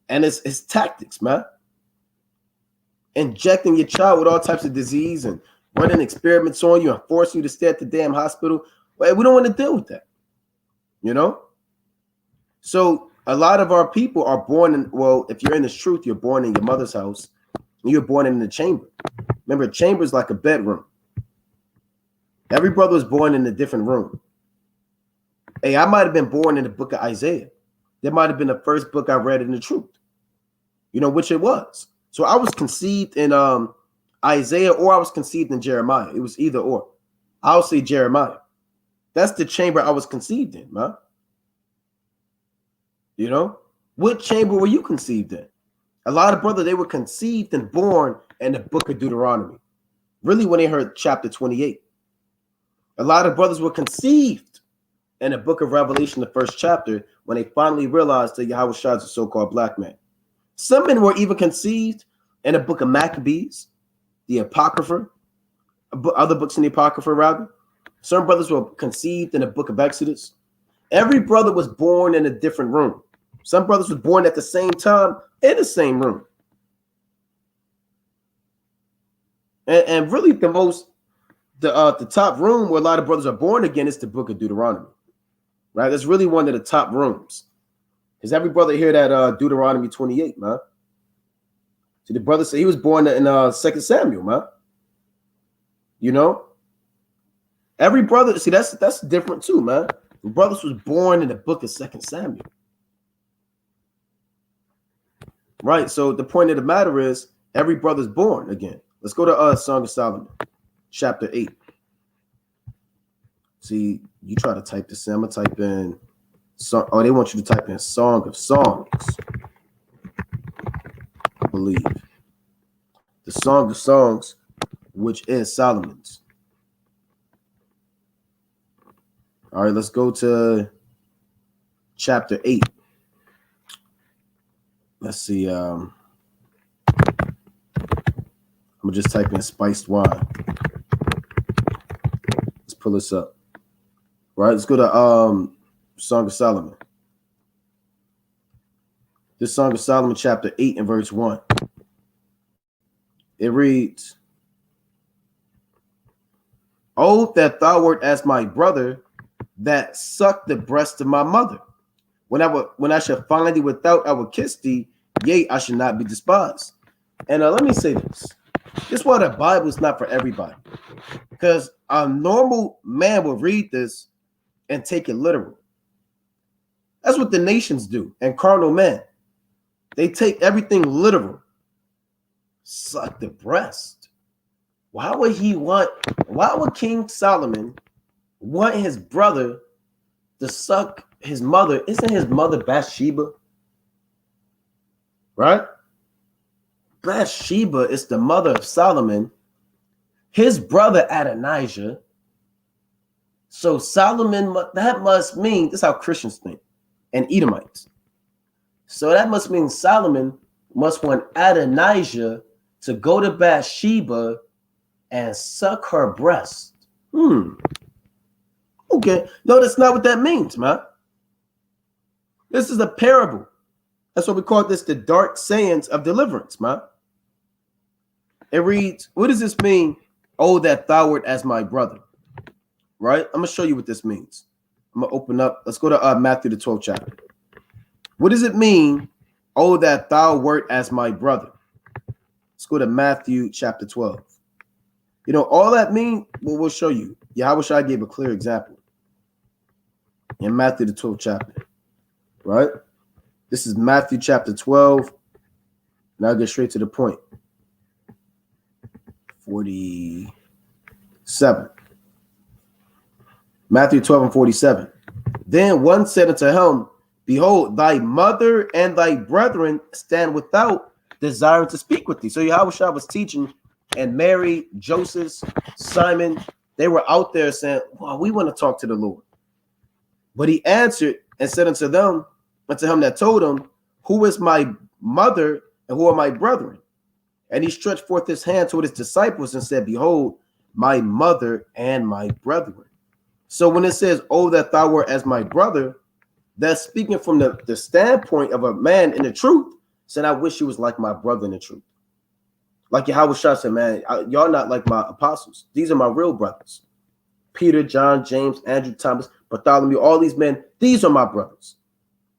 and it's tactics, man. Injecting your child with all types of disease and running experiments on you and forcing you to stay at the damn hospital. Well, we don't want to deal with that, you know? So a lot of our people are born in, well, if you're in this truth, you're born in your mother's house and you're born in the chamber. Remember, a chamber is like a bedroom. Every brother was born in a different room. Hey, I might have been born in the book of Isaiah. That might have been the first book I read in the truth, you know, which it was. So I was conceived in Isaiah or I was conceived in Jeremiah. It was either or. I'll say Jeremiah. That's the chamber I was conceived in, man. You know, what chamber were you conceived in? A lot of brothers, they were conceived and born in the book of Deuteronomy. really when they heard chapter 28. A lot of brothers were conceived in the book of Revelation, the first chapter, when they finally realized that Yahweh Shai is a so-called black man. Some men were even conceived in the book of Maccabees, the Apocrypha, other books in the Apocrypha, rather. Some brothers were conceived in the book of Exodus. Every brother was born in a different room. Some brothers were born at the same time in the same room. And really the top room where a lot of brothers are born again is the book of Deuteronomy. Right? That's really one of the top rooms. Because every brother hear that Deuteronomy 28, man. See, the brother said he was born in 2 Samuel, man. You know? Every brother, see, that's different too, man. The brothers was born in the book of 2 Samuel. Right? So the point of the matter is every brother's born again. Let's go to Song of Solomon, chapter 8. See, you try to type this in. I'm going to type in, they want you to type in Song of Songs, I believe. The Song of Songs, which is Solomon's. All right, let's go to chapter 8. Let's see. I'm going to just type in spiced wine. Let's pull this up. Right, let's go to Song of Solomon. This Song of Solomon, chapter 8 and verse 1. It reads, "Oh, that thou wert as my brother, that sucked the breast of my mother. When I shall find thee without, I will kiss thee. Yea, I should not be despised." And let me say this. This is why the Bible is not for everybody. Because a normal man will read this and take it literal. That's what the nations do. And carnal men, they take everything literal. Suck the breast. Why would King Solomon want his brother to suck his mother? Isn't his mother Bathsheba? Right? Bathsheba is the mother of Solomon, his brother Adonijah. So Solomon, that must mean, this is how Christians think, and Edomites. So that must mean Solomon must want Adonijah to go to Bathsheba and suck her breast. Okay. No, that's not what that means, man. This is a parable. That's what we call this, the dark sayings of deliverance, man. It reads, what does this mean? Oh, that thou wert as my brother. Right? I'm going to show you what this means. I'm going to open up. Let's go to Matthew, the 12th chapter. What does it mean? Oh, that thou wert as my brother. Let's go to Matthew chapter 12. You know, all that means, well, we'll show you. Yahweh Shai gave a clear example in Matthew, the 12th chapter. Right? This is Matthew chapter 12. And I'll get straight to the point. 47. Matthew 12 and 47. Then one said unto him, Behold, thy mother and thy brethren stand without, desiring to speak with thee. So Yahweh Shai was teaching, and Mary, Joseph, Simon, they were out there saying, well, we want to talk to the Lord. But he answered and said unto him that told him, Who is my mother and who are my brethren? And he stretched forth his hand toward his disciples and said, Behold, my mother and my brethren. So when it says, Oh, that thou wert as my brother, that's speaking from the standpoint of a man in the truth, said, I wish you was like my brother in the truth. Like Yahweh Shai said, man, y'all not like my apostles. These are my real brothers. Peter, John, James, Andrew, Thomas, Bartholomew, all these men, these are my brothers.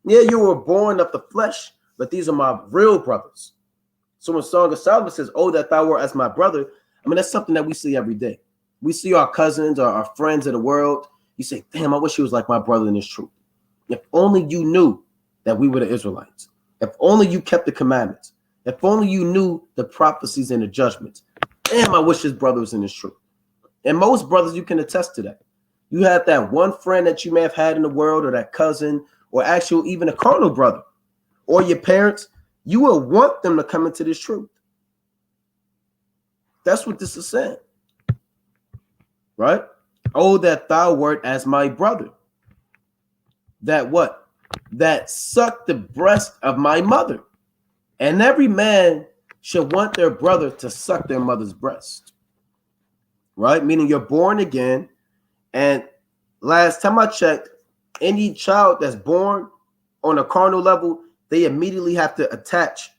Yeah, you were born of the flesh, but these are my real brothers. So when Song of Solomon says, Oh, that thou wert as my brother, I mean, that's something that we see every day. We see our cousins or our friends of the world. You say, damn, I wish he was like my brother in this truth. If only you knew that we were the Israelites. If only you kept the commandments. If only you knew the prophecies and the judgments. Damn, I wish his brother was in this truth. And most brothers, you can attest to that. You have that one friend that you may have had in the world, or that cousin, or actually even a carnal brother, or your parents. You will want them to come into this truth. That's what this is saying. right? Oh, that thou wert as my brother. That what? That sucked the breast of my mother. And every man should want their brother to suck their mother's breast, right? Meaning you're born again. And last time I checked, any child that's born on a carnal level, they immediately have to attach.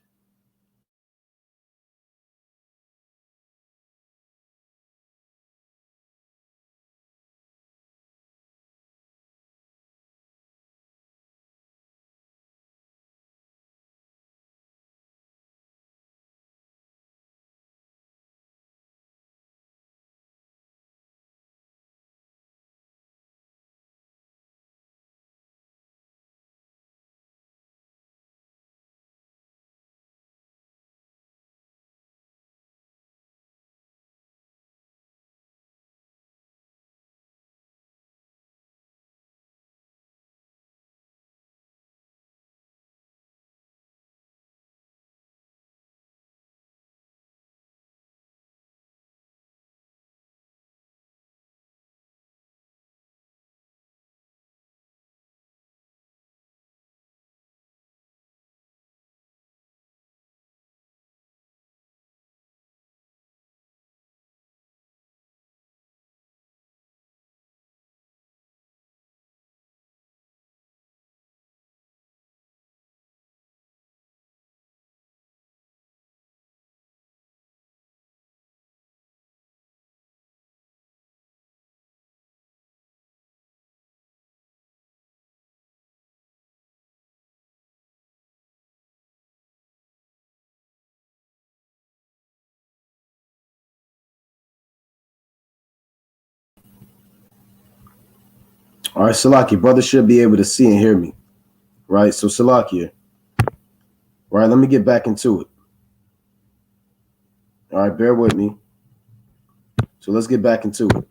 All right, Salakia, brother should be able to see and hear me, right? So Salakia, right? Let me get back into it. All right, bear with me. So let's get back into it.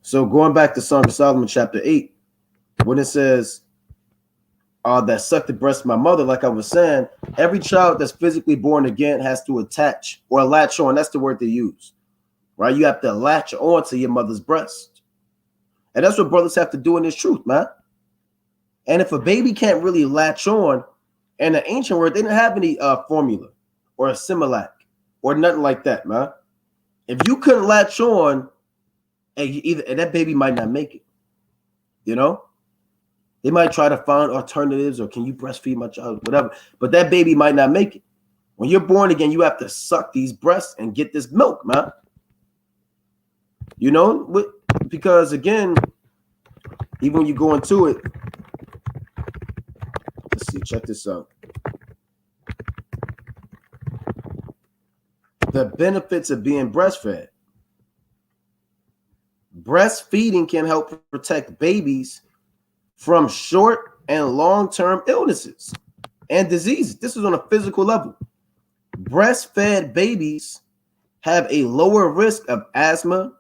So going back to Song of Solomon chapter 8, when it says, that sucked the breast of my mother, like I was saying, every child that's physically born again has to attach or latch on. That's the word they use, right? You have to latch on to your mother's breast. And that's what brothers have to do in this truth, man. And if a baby can't really latch on, in the ancient world, they didn't have any formula or a Similac or nothing like that, man. If you couldn't latch on, and that baby might not make it, you know? They might try to find alternatives, or can you breastfeed my child, whatever. But that baby might not make it. When you're born again, you have to suck these breasts and get this milk, man. You know, because again, even when you go into it, let's see, check this out. The benefits of being breastfed. Breastfeeding can help protect babies from short and long-term illnesses and diseases. This is on a physical level. Breastfed babies have a lower risk of asthma,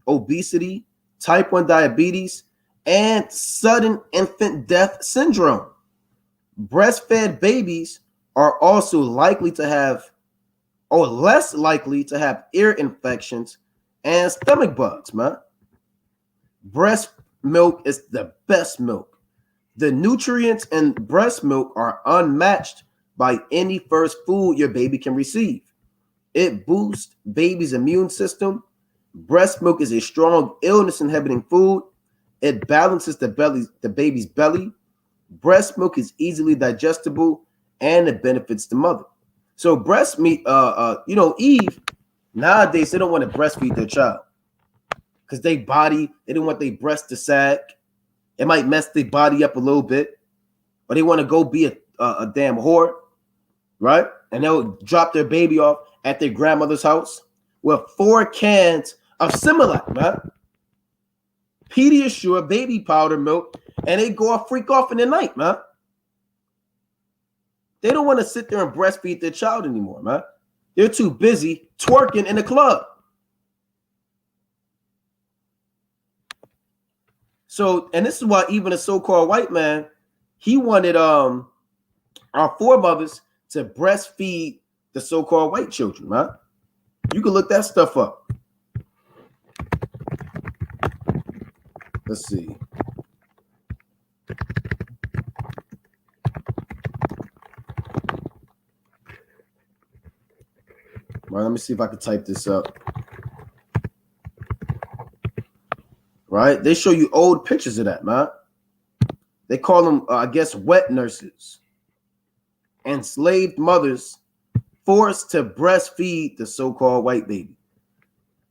obesity, type 1 diabetes, and sudden infant death syndrome. Breastfed babies are also likely to have, or less likely to have, ear infections and stomach bugs, man. Breast milk is the best milk. The nutrients in breast milk are unmatched by any first food your baby can receive. It boosts baby's immune system. Breast milk is a strong illness-inhibiting food. It balances the baby's belly. Breast milk is easily digestible, and it benefits the mother. So breast meat, Eve, nowadays they don't want to breastfeed their child because they don't want their breast to sag. It might mess their body up a little bit, or they want to go be a damn whore, right? And they'll drop their baby off at their grandmother's house with 4 cans of Similac, man. Pediasure baby powder milk, and they go freak off in the night, man. They don't want to sit there and breastfeed their child anymore, man. They're too busy twerking in the club. So, and this is why even a so-called white man, he wanted our foremothers to breastfeed the so-called white children, man. You can look that stuff up. let's see. Right, let me see if I can type this up. Right, they show you old pictures of that, man. They call them, I guess, wet nurses. Enslaved mothers forced to breastfeed the so-called white baby.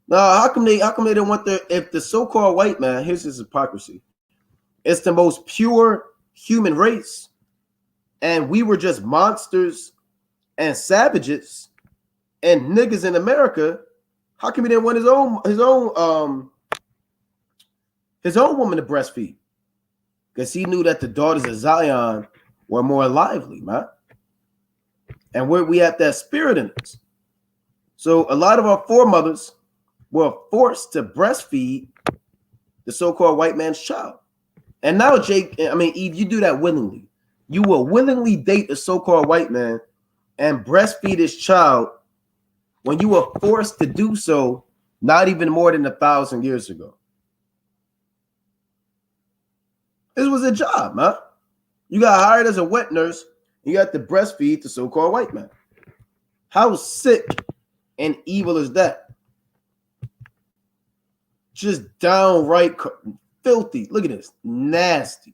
Now, how come they don't want if the so-called white man, here's his hypocrisy. It's the most pure human race, and we were just monsters and savages and niggas in America. How come he didn't want his own woman to breastfeed? Because he knew that the daughters of Zion were more lively, man. And we have that spirit in us. So a lot of our foremothers were forced to breastfeed the so-called white man's child. And now, Jake, I mean, Eve, you do that willingly. You will willingly date the so-called white man and breastfeed his child when you were forced to do so not even more than 1,000 years ago. This was a job, man. You got hired as a wet nurse, and you had to breastfeed the so-called white man. How sick and evil is that? Just downright filthy. Look at this. Nasty.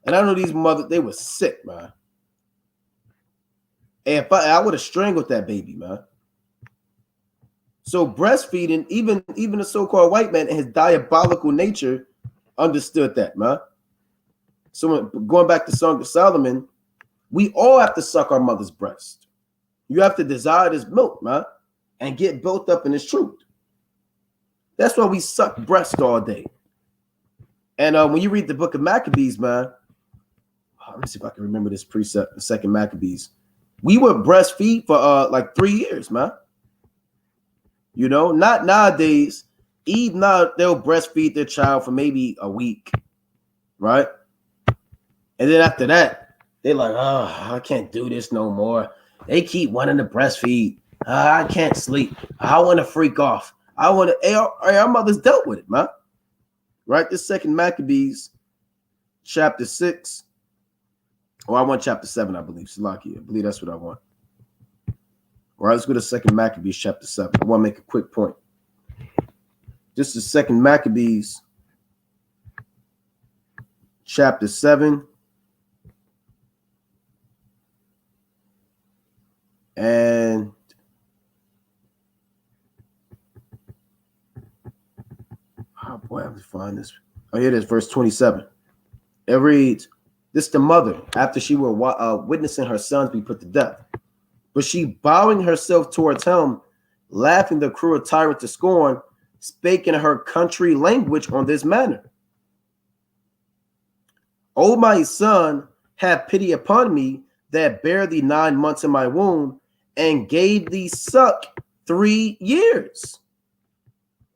And I know these mothers, they were sick, man. And if I would have strangled that baby, man. So breastfeeding, even the so-called white man and his diabolical nature understood that, man. So going back to Song of Solomon, we all have to suck our mother's breast. You have to desire this milk, man, and get built up in this truth. That's why we suck breast all day. And when you read the book of Maccabees, man, let me see if I can remember this precept, the second Maccabees. We would breastfeed for like 3 years, man. You know, not nowadays. Eve now, they'll breastfeed their child for maybe a week, right? And then after that, they're like, oh, I can't do this no more. They keep wanting to breastfeed. I can't sleep. I want to freak off. I want to. Our mothers dealt with it, man. Right? This second Maccabees, chapter 6. Oh, I want chapter 7, I believe. Salaki. I believe that's what I want. All right, let's go to second Maccabees, chapter 7. I want to make a quick point. This is second Maccabees, chapter 7. And oh boy, I have to find this. Oh, here it is, verse 27. It reads, this the mother, after she were witnessing her sons be put to death. But she, bowing herself towards him, laughing the cruel tyrant to scorn, spake in her country language on this manner. O my son, have pity upon me that bare thee 9 months in my womb, and gave thee suck 3 years.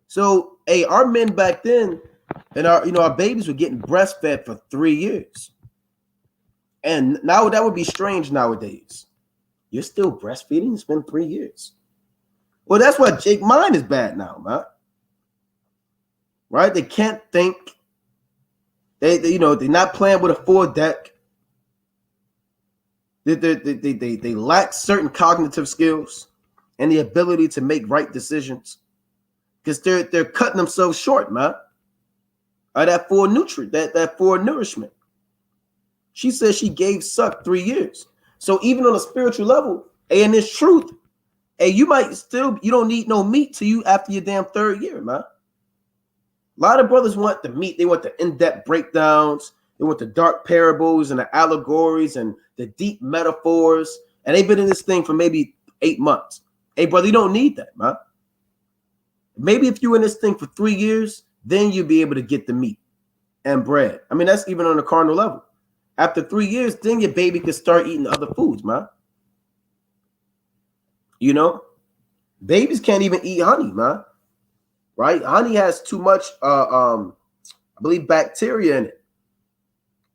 So, hey, our men back then, and our babies were getting breastfed for 3 years. And now that would be strange nowadays. You're still breastfeeding? It's been 3 years. Well, that's why Jake mind is bad now, man. Right? They can't think. They're not playing with a full deck. They lack certain cognitive skills and the ability to make right decisions because they're cutting themselves short, man. That full nutrient, that full nourishment. She says she gave suck 3 years. So even on a spiritual level, and this truth, you don't need no meat to you after your damn 3rd year, man. A lot of brothers want the meat. They want the in-depth breakdowns. They want the dark parables and the allegories and the deep metaphors. And they've been in this thing for maybe 8 months. Hey, brother, you don't need that, man. Maybe if you're in this thing for 3 years, then you'll be able to get the meat and bread. I mean, that's even on a carnal level. After 3 years, then your baby can start eating other foods, man. You know, babies can't even eat honey, man. Right? Honey has too much, I believe, bacteria in it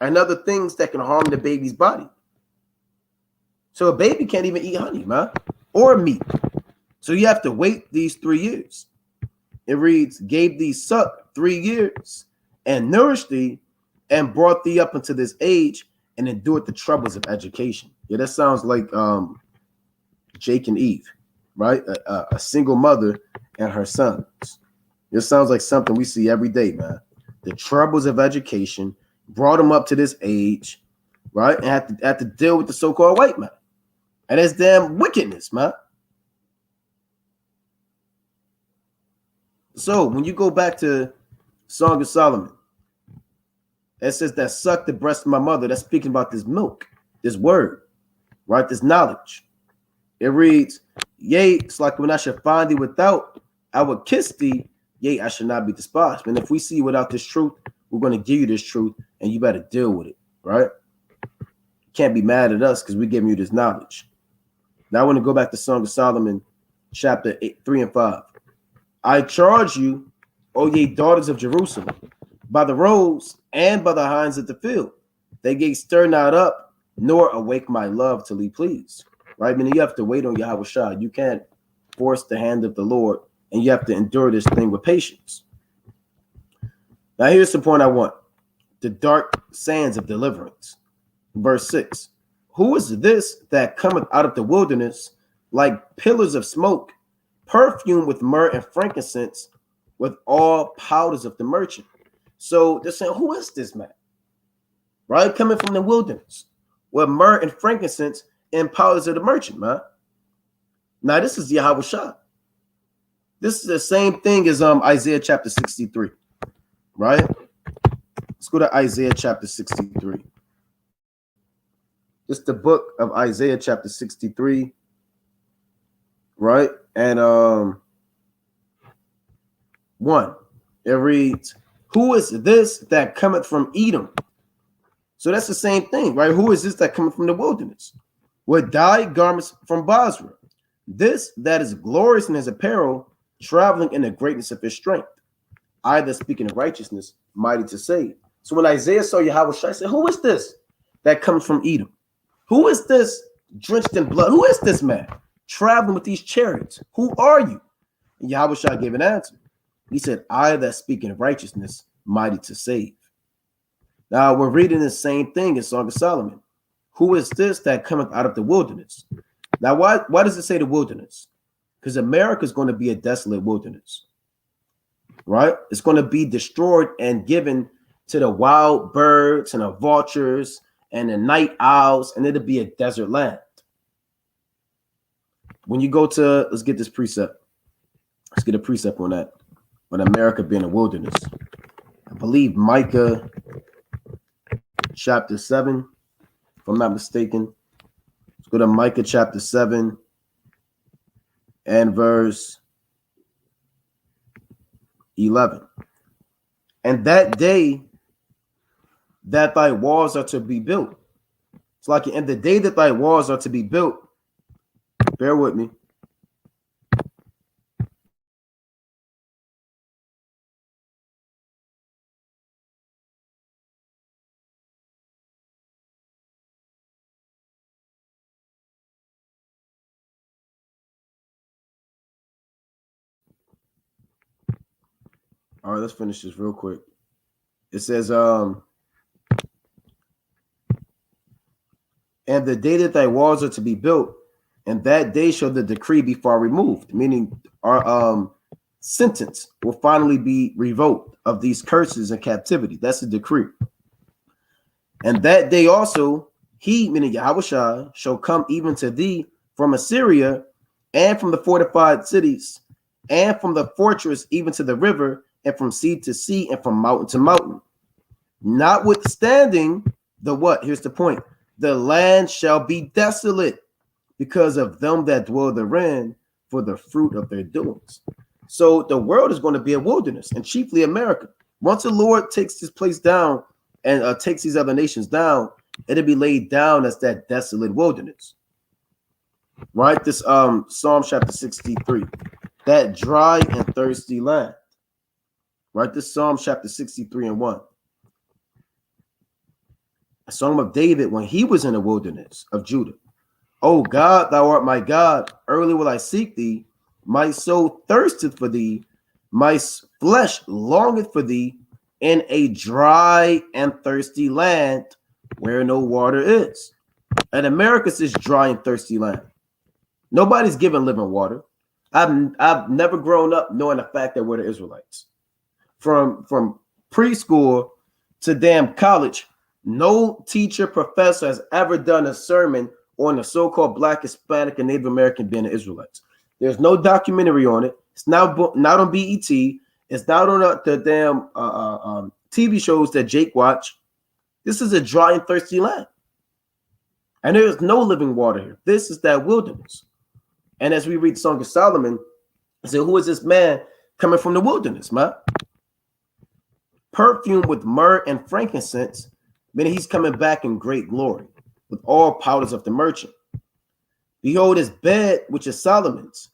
and other things that can harm the baby's body. So a baby can't even eat honey, man, or meat. So you have to wait these 3 years. It reads, gave thee suck 3 years and nourished thee, and brought thee up into this age, and endured the troubles of education. Yeah, that sounds like Jake and Eve, right? A single mother and her sons. This sounds like something we see every day, man. The troubles of education brought them up to this age, right? And had to deal with the so-called white man and his damn wickedness, man. So when you go back to Song of Solomon, it says that sucked the breast of my mother. That's speaking about this milk, this word, right? This knowledge. It reads, yea, it's like when I should find thee without, I would kiss thee, yea, I should not be despised. And if we see you without this truth, we're going to give you this truth, and you better deal with it, right? You can't be mad at us because we're giving you this knowledge. Now I want to go back to Song of Solomon, chapter 3 and 5. I charge you, O ye daughters of Jerusalem, by the roes and by the hinds of the field. They gate stir not up, nor awake my love till he please. Right? I mean, you have to wait on Yahweh Shah. You can't force the hand of the Lord, and you have to endure this thing with patience. Now, here's the point I want. The dark sands of deliverance. Verse 6. Who is this that cometh out of the wilderness like pillars of smoke, perfume with myrrh and frankincense, with all powders of the merchant? So they're saying, who is this man? Right? Coming from the wilderness with myrrh and frankincense and powders of the merchant, man. Now, this is Yahweh Shah. This is the same thing as Isaiah chapter 63, right? Let's go to Isaiah chapter 63. This is the book of Isaiah chapter 63, right? And 1, it reads, who is this that cometh from Edom? So that's the same thing, right? Who is this that cometh from the wilderness? With dyed garments from Basra. This that is glorious in his apparel, traveling in the greatness of his strength. I that speaking of righteousness, mighty to save. So when Isaiah saw Yahweh Shai, said, who is this that comes from Edom? Who is this drenched in blood? Who is this man traveling with these chariots? Who are you? And Yahweh Shai gave an answer. He said, I that speaking of righteousness, mighty to save. Now we're reading the same thing in Song of Solomon. Who is this that cometh out of the wilderness? Now, why does it say the wilderness? Because America is going to be a desolate wilderness, right? It's going to be destroyed and given to the wild birds and the vultures and the night owls, and it'll be a desert land. When you go to, let's get this precept. Let's get a precept on that. On America being a wilderness. I believe Micah chapter 7, if I'm not mistaken. Let's go to Micah chapter 7 and verse 11. And that day that thy walls are to be built. It's like in the day that thy walls are to be built. Bear with me. All right, let's finish this real quick. It says, and the day that thy walls are to be built, and that day shall the decree be far removed, meaning our sentence will finally be revoked of these curses and captivity. That's the decree. And that day also, he, meaning Yahweh Shai, shall come even to thee from Assyria, and from the fortified cities, and from the fortress even to the river, and from sea to sea, and from mountain to mountain. Notwithstanding the what? Here's the point. The land shall be desolate because of them that dwell therein, for the fruit of their doings. So the world is going to be a wilderness, and chiefly America. Once the Lord takes this place down and takes these other nations down, it'll be laid down as that desolate wilderness. Right? This Psalm chapter 63, that dry and thirsty land. Right? This Psalm chapter 63 and 1. A Psalm of David when he was in the wilderness of Judah. O God, thou art my God. Early will I seek thee. My soul thirsteth for thee. My flesh longeth for thee in a dry and thirsty land where no water is. And America's this dry and thirsty land. Nobody's given living water. I've never grown up knowing the fact that we're the Israelites. From preschool to damn college, no teacher, professor has ever done a sermon on the so-called Black, Hispanic, and Native American being the Israelites. There's no documentary on it. It's not on BET. It's not on the damn TV shows that Jake watch. This is a dry and thirsty land. And there is no living water here. This is that wilderness. And as we read Song of Solomon, I say, who is this man coming from the wilderness, man? Perfumed with myrrh and frankincense, then he's coming back in great glory with all powders of the merchant. Behold his bed, which is Solomon's.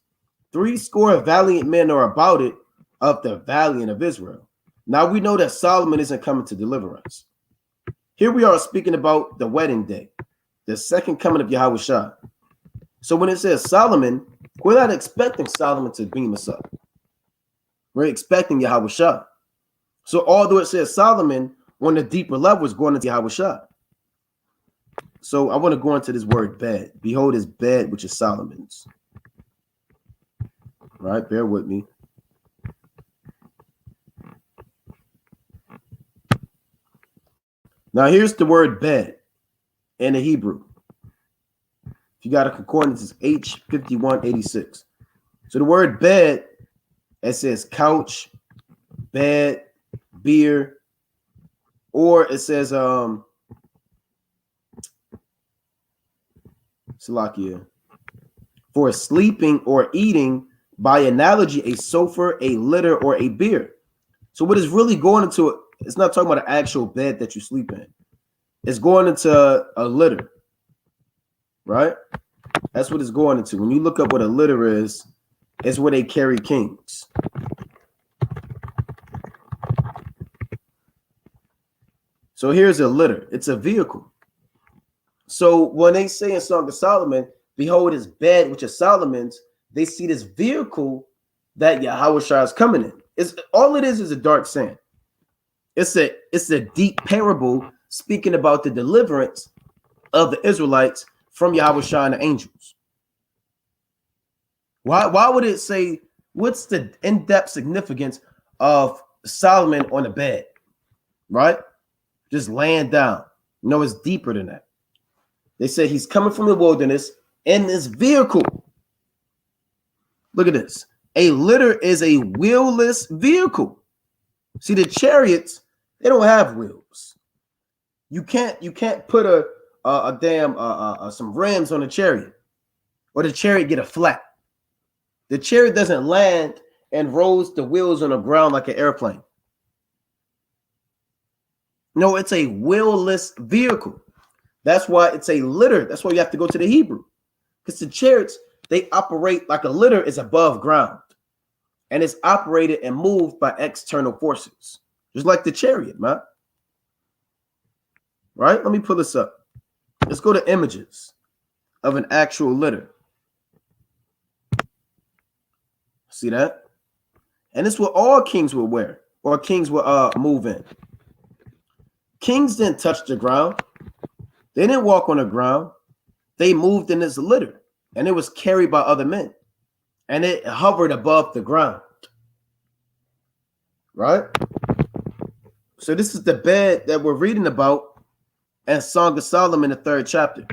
80 valiant men are about it of the valiant of Israel. Now we know that Solomon isn't coming to deliver us. Here we are speaking about the wedding day, the second coming of Yahushua. So when it says Solomon, we're not expecting Solomon to beam us up. We're expecting Yahushua. So although it says Solomon, on the deeper level is going into Yahushua. So I want to go into this word bed. Behold his bed, which is Solomon's. All right, bear with me. Now here's the word bed in the Hebrew. If you got a concordance, it's H5186. So the word bed, it says couch, bed, beer, or it says Salakia, for sleeping or eating, by analogy, a sofa, a litter, or a bier. So what is really going into it, it's not talking about an actual bed that you sleep in. It's going into a litter, right? That's what it's going into. When you look up what a litter is, it's where they carry kings. So here's a litter. It's a vehicle. So when they say in Song of Solomon, behold his bed, which is Solomon's, they see this vehicle that Yahushua is coming in. It's all it is a dark sand. It's a deep parable speaking about the deliverance of the Israelites from Yahushua and the angels. Why would it say, what's the in-depth significance of Solomon on the bed? Right? Just laying down. No, it's deeper than that. They say he's coming from the wilderness in this vehicle. Look at this. A litter is a wheelless vehicle. See, the chariots, they don't have wheels. You can't put a damn some rims on a chariot, or the chariot get a flat. The chariot doesn't land and rolls the wheels on the ground like an airplane. No, it's a wheelless vehicle. That's why it's a litter. That's why you have to go to the Hebrew, because the chariots, they operate like a litter is above ground, and it's operated and moved by external forces, just like the chariot, man. Right? Let me pull this up. Let's go to images of an actual litter. See that? And it's what all kings will wear, or kings will move in. Kings didn't touch the ground. They didn't walk on the ground. They moved in this litter, and it was carried by other men, and it hovered above the ground. Right? So this is the bed that we're reading about in Song of Solomon, the 3rd chapter.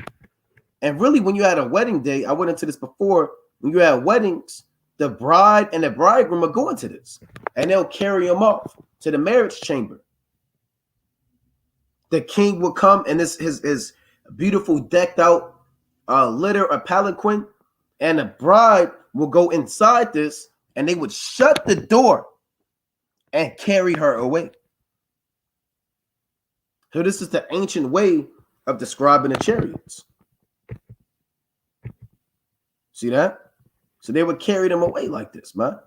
And really, when you had a wedding day, I went into this before, when you had weddings, the bride and the bridegroom are going to this, and they'll carry them off to the marriage chamber. The king will come in his beautiful decked out litter or palanquin, and the bride will go inside this, and they would shut the door and carry her away. So this is the ancient way of describing the chariots. See that? So they would carry them away like this, man.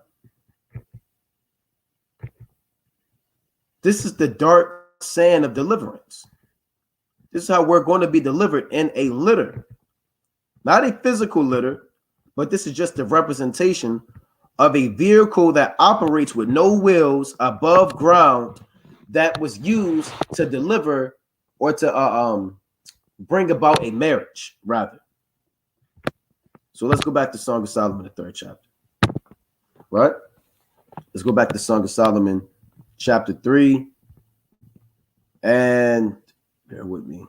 This is the dark sand of deliverance. This is how we're going to be delivered in a litter. Not a physical litter, but this is just a representation of a vehicle that operates with no wheels above ground that was used to deliver or to bring about a marriage, rather. So let's go back to Song of Solomon, the 3rd chapter. Right? Let's go back to Song of Solomon, chapter 3. And bear with me.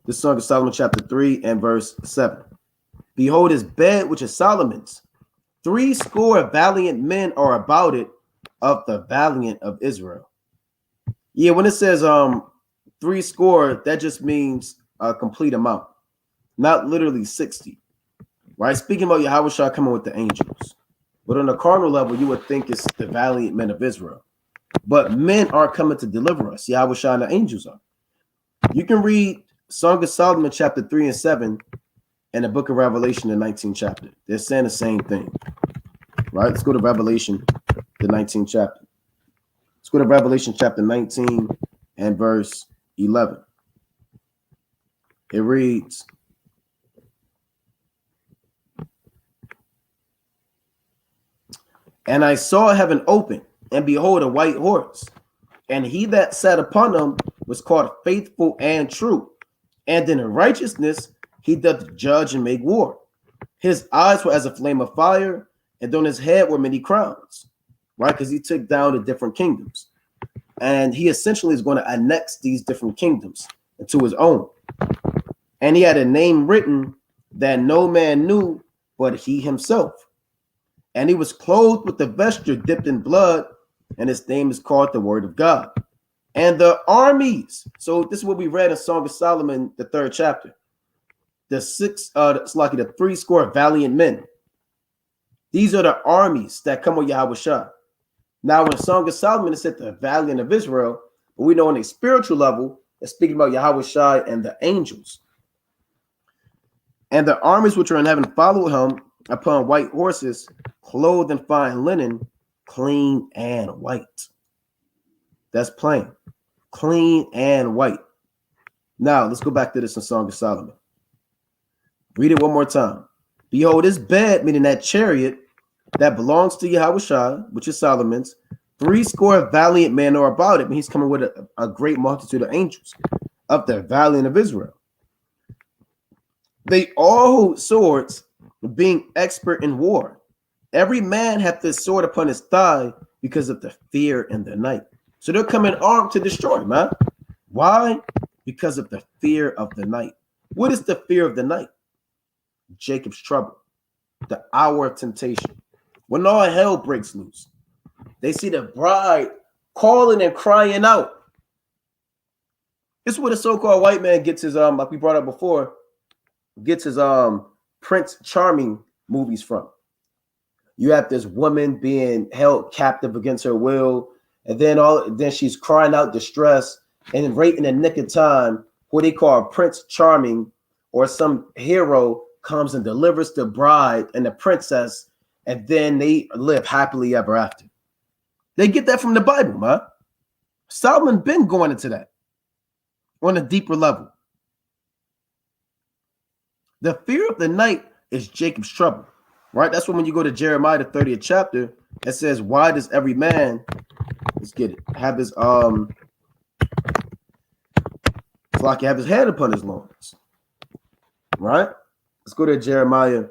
The Song of Solomon, chapter 3 and verse 7. Behold, his bed, which is Solomon's. 80 valiant men are about it, of the valiant of Israel. Yeah, when it says 80, that just means a complete amount, not literally 60. Right? Speaking about Yahweh coming with the angels. But on the carnal level, you would think it's the valiant men of Israel. But men aren't coming to deliver us. Yahweh and the angels are. You can read Song of Solomon, chapter 3 and 7, and the book of Revelation, the 19th chapter. They're saying the same thing. Right? Let's go to Revelation, the 19th chapter. Let's go to Revelation chapter 19 and verse 11. It reads, and I saw heaven open, and behold, a white horse. And he that sat upon him was called faithful and true. And in righteousness he doth judge and make war. His eyes were as a flame of fire, and on his head were many crowns. Right? Because he took down the different kingdoms. And he essentially is going to annex these different kingdoms into his own. And he had a name written that no man knew but he himself. And he was clothed with a vesture dipped in blood, and his name is called the Word of God. And the armies, so this is what we read in Song of Solomon, the 3rd chapter. The 80 valiant men. These are the armies that come with Yahweh Shah. Now, in Song of Solomon, it said the valiant of Israel, but we know on a spiritual level, it's speaking about Yahweh Shai and the angels. And the armies which are in heaven followed him upon white horses, clothed in fine linen, clean and white. That's plain. Clean and white. Now, let's go back to this in Song of Solomon. Read it one more time. Behold, this bed, meaning that chariot, that belongs to Yahweh Shai, which is Solomon's, 80 valiant men are about it. And he's coming with a great multitude of angels of the valiant of Israel. They all hold swords, being expert in war. Every man hath this sword upon his thigh because of the fear in the night. So they're coming armed to destroy, man. Why? Because of the fear of the night. What is the fear of the night? Jacob's trouble, the hour of temptation. When all hell breaks loose, they see the bride calling and crying out. This is where the so-called white man gets his, like we brought up before, gets his Prince Charming movies from. You have this woman being held captive against her will, and then she's crying out distress, and right in the nick of time, what they call Prince Charming or some hero comes and delivers the bride and the princess, and then they live happily ever after. They get that from the Bible, man. Solomon been going into that on a deeper level. The fear of the night is Jacob's trouble, right? That's when you go to Jeremiah, the 30th chapter, it says, why does every man, let's get it, have his it's like he have his head upon his loins, right? Let's go to Jeremiah.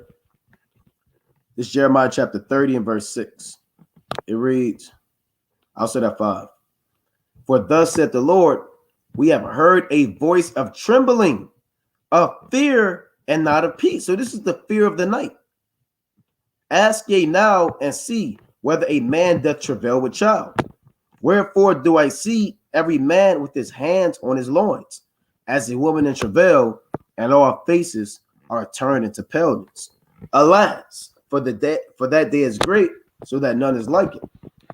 This is Jeremiah chapter 30 and verse 6. It reads, I'll say that 5. For thus said the Lord, we have heard a voice of trembling, of fear and not of peace. So this is the fear of the night. Ask ye now and see whether a man doth travail with child. Wherefore do I see every man with his hands on his loins, as a woman in travail, and all faces are turned into paleness. Alas, for that day is great, so that none is like it.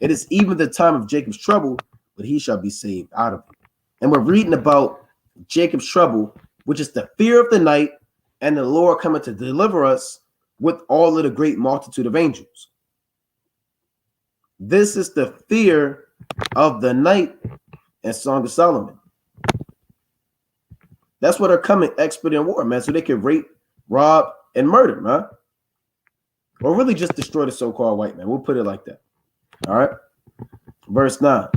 It is even the time of Jacob's trouble, but he shall be saved out of it. And we're reading about Jacob's trouble, which is the fear of the night, and the Lord coming to deliver us with all of the great multitude of angels. This is the fear of the night in Song of Solomon. That's why they're coming expert in war, man, so they can rape, rob, and murder, man. Or really just destroy the so-called white man. We'll put it like that. All right. Verse 9.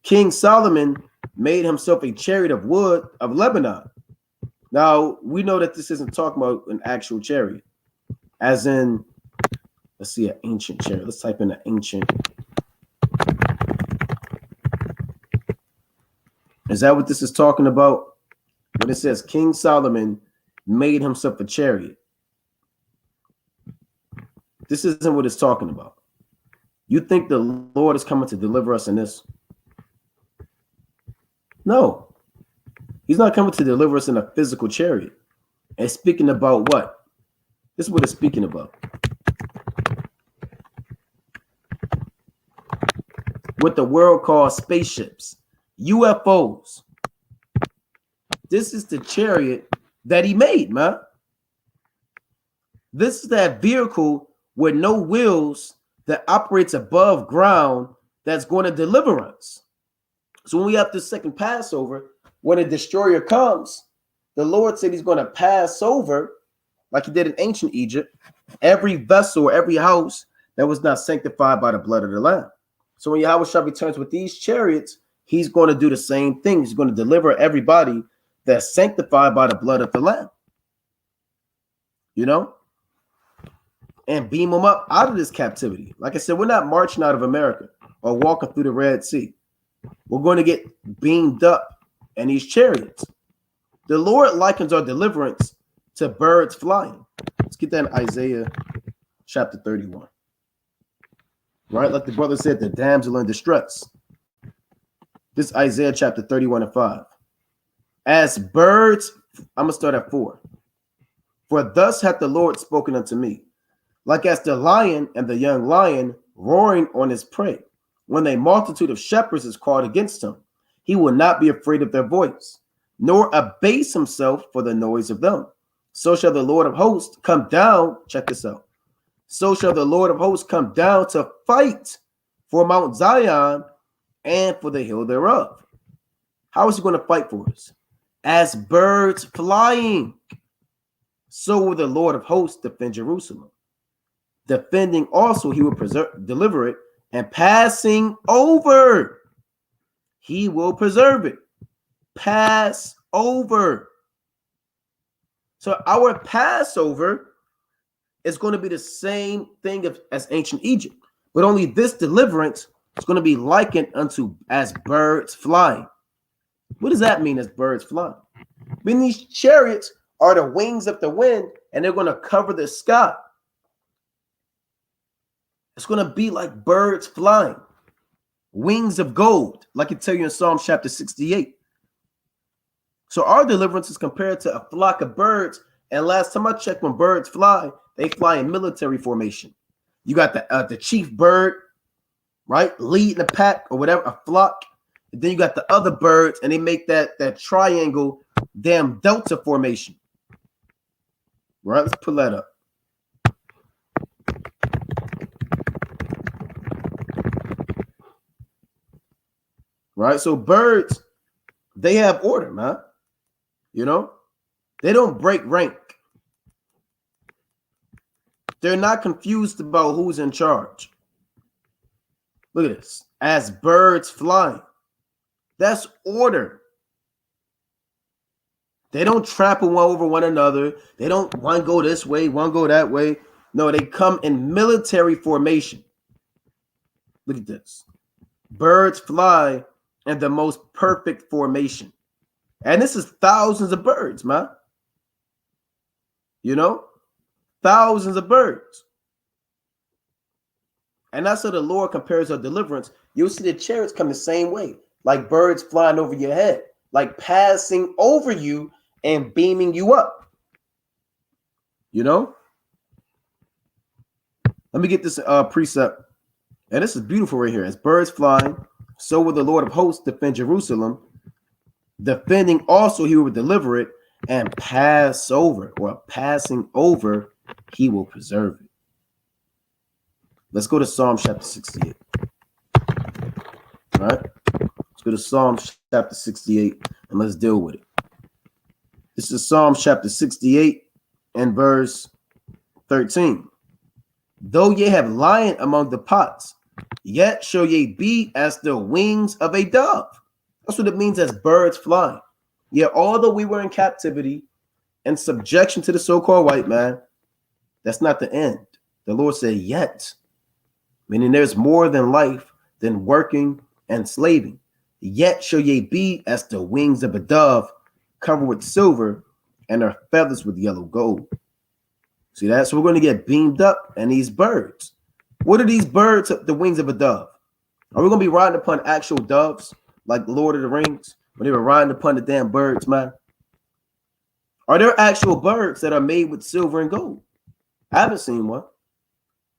King Solomon made himself a chariot of wood of Lebanon. Now, we know that this isn't talking about an actual chariot, as in, let's see, an ancient chariot. Let's type in an ancient. Is that what this is talking about? When it says King Solomon made himself a chariot. This isn't what it's talking about. You think the Lord is coming to deliver us in this? No. He's not coming to deliver us in a physical chariot. And speaking about what? This is what it's speaking about. What the world calls spaceships, UFOs. This is the chariot that he made, man. This is that vehicle with no wheels that operates above ground that's going to deliver us. So when we have this second Passover, when a destroyer comes, the Lord said he's going to pass over, like he did in ancient Egypt, every vessel or every house that was not sanctified by the blood of the Lamb. So when Yahweh returns with these chariots, he's going to do the same thing. He's going to deliver everybody that's sanctified by the blood of the Lamb. You know? And beam them up out of this captivity. Like I said, we're not marching out of America or walking through the Red Sea. We're going to get beamed up in these chariots. The Lord likens our deliverance to birds flying. Let's get that in Isaiah chapter 31. Right? Like the brother said, the damsel in distress. This Isaiah chapter 31 and 5. As birds, I'm going to start at 4. For thus hath the Lord spoken unto me, like as the lion and the young lion roaring on his prey. When a multitude of shepherds is called against him, he will not be afraid of their voice, nor abase himself for the noise of them. So shall the Lord of hosts come down. Check this out. So shall the Lord of hosts come down to fight for Mount Zion and for the hill thereof. How is he going to fight for us? As birds flying, so will the Lord of hosts defend Jerusalem. Defending also, he will deliver it, and passing over, he will preserve it. Pass over. So our Passover is going to be the same thing as ancient Egypt, but only this deliverance is going to be likened unto as birds flying. What does that mean, as birds flying? I mean, these chariots are the wings of the wind, and they're going to cover the sky. It's going to be like birds flying, wings of gold, like it tell you in Psalm chapter 68. So our deliverance is compared to a flock of birds. And last time I checked, when birds fly, they fly in military formation. You got the chief bird, right, leading the pack or whatever, a flock. And then you got the other birds, and they make that triangle, damn delta formation. Right, let's pull that up. Right, so birds, they have order, man. You know, they don't break rank. They're not confused about who's in charge. Look at this. As birds flying. That's order. They don't trample one over one another. They don't one go this way, one go that way. No, they come in military formation. Look at this. Birds fly in the most perfect formation. And this is thousands of birds, man. You know? Thousands of birds. And that's how the Lord compares our deliverance. You'll see the chariots come the same way, like birds flying over your head, like passing over you and beaming you up. You know? Let me get this precept. And this is beautiful right here. As birds flying, so will the Lord of hosts defend Jerusalem. Defending also, he will deliver it, and pass over, or passing over, he will preserve it. Let's go to Psalm chapter 68. All right? Let's go to Psalm chapter 68, and let's deal with it. This is Psalm chapter 68 and verse 13. Though ye have lion among the pots, Yet shall ye be as the wings of a dove. That's what it means as birds flying. Yet, although we were in captivity and subjection to the so-called white man, that's not the end. The Lord said, yet, meaning there's more than life than working and slaving. Yet shall ye be as the wings of a dove, covered with silver, and her feathers with yellow gold. See that? So we're going to get beamed up, and these birds. What are these birds, the wings of a dove? Are we going to be riding upon actual doves, like Lord of the Rings, when they were riding upon the damn birds, man? Are there actual birds that are made with silver and gold? I haven't seen one.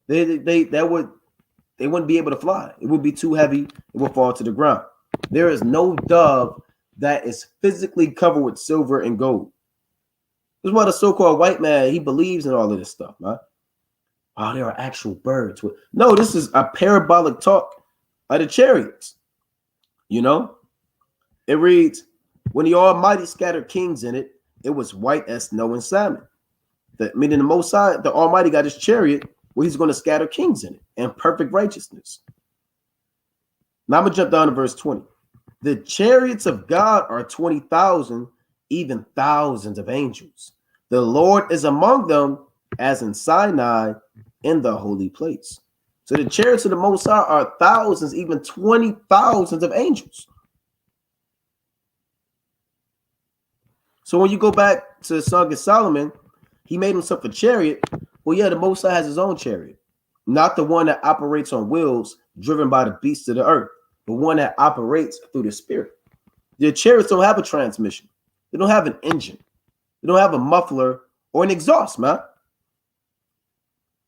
They wouldn't be able to fly. It would be too heavy. It would fall to the ground. There is no dove that is physically covered with silver and gold. This is why the so-called white man, he believes in all of this stuff, man. Oh, there are actual birds. No, this is a parabolic talk of the chariots. You know, it reads, when the Almighty scattered kings in it, it was white as snow and salmon. Meaning the Most High, the Almighty got his chariot where he's going to scatter kings in it and perfect righteousness. Now I'm going to jump down to verse 20. The chariots of God are 20,000, even thousands of angels. The Lord is among them as in Sinai in the holy place. So the chariots of the Most High are thousands, even 20,000s of angels. So when you go back to the Song of Solomon, he made himself a chariot. Well, yeah, the Most High has his own chariot, not the one that operates on wheels driven by the beasts of the earth, but one that operates through the Spirit. The chariots don't have a transmission. They don't have an engine. They don't have a muffler or an exhaust, man.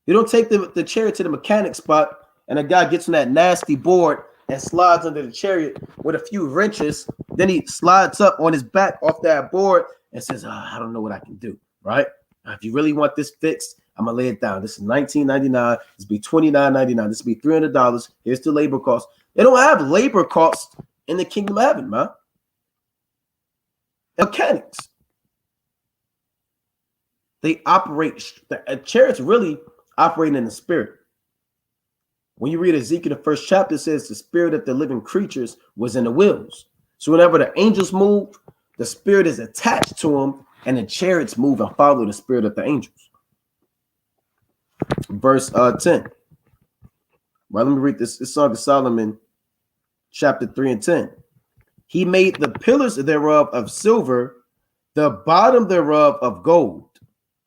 You don't take the chariot to the mechanic spot and a guy gets on that nasty board and slides under the chariot with a few wrenches. Then he slides up on his back off that board and says, I don't know what I can do, right? If you really want this fixed, I'm going to lay it down. This is $19.99. This will be $29.99. This will be $300. Here's the labor cost. They don't have labor costs in the kingdom of heaven, man. Mechanics. They operate, the chariots really operating in the spirit. When you read Ezekiel, the first chapter, says the spirit of the living creatures was in the wheels. So whenever the angels move, the spirit is attached to them, and the chariots move and follow the spirit of the angels. Verse 10. Right, let me read this. It's Song of Solomon, chapter 3 and 10. He made the pillars thereof of silver, the bottom thereof of gold.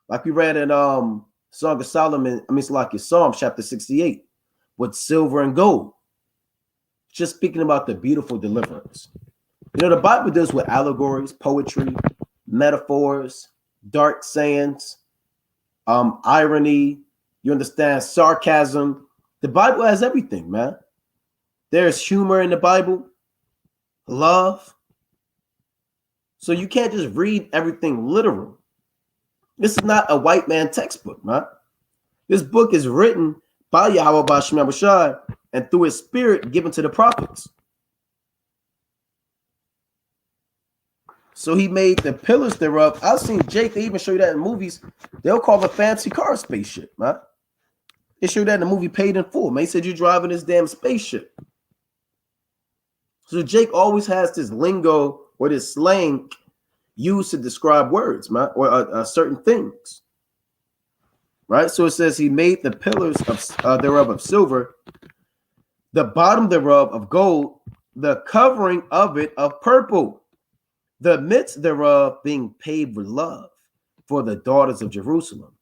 Like we read in Song of Solomon, it's like your Psalm chapter 68, with silver and gold. Just speaking about the beautiful deliverance. You know, the Bible deals with allegories, poetry, metaphors, dark sayings, irony, you understand, sarcasm. The Bible has everything, man. There's humor in the Bible, love. So you can't just read everything literal. This is not a white man textbook, man. This book is written by Yahweh B'Shem Abishai and through his spirit given to the prophets. So he made the pillars thereof. I've seen Jake, they even show you that in movies. They'll call a fancy car a spaceship, man. They show that in the movie Paid in Full. Man, he said you're driving this damn spaceship. So Jake always has this lingo or this slang used to describe words, man, or certain things. Right? So it says he made the pillars of thereof of silver, the bottom thereof of gold, the covering of it of purple, the midst thereof being paved with love for the daughters of Jerusalem.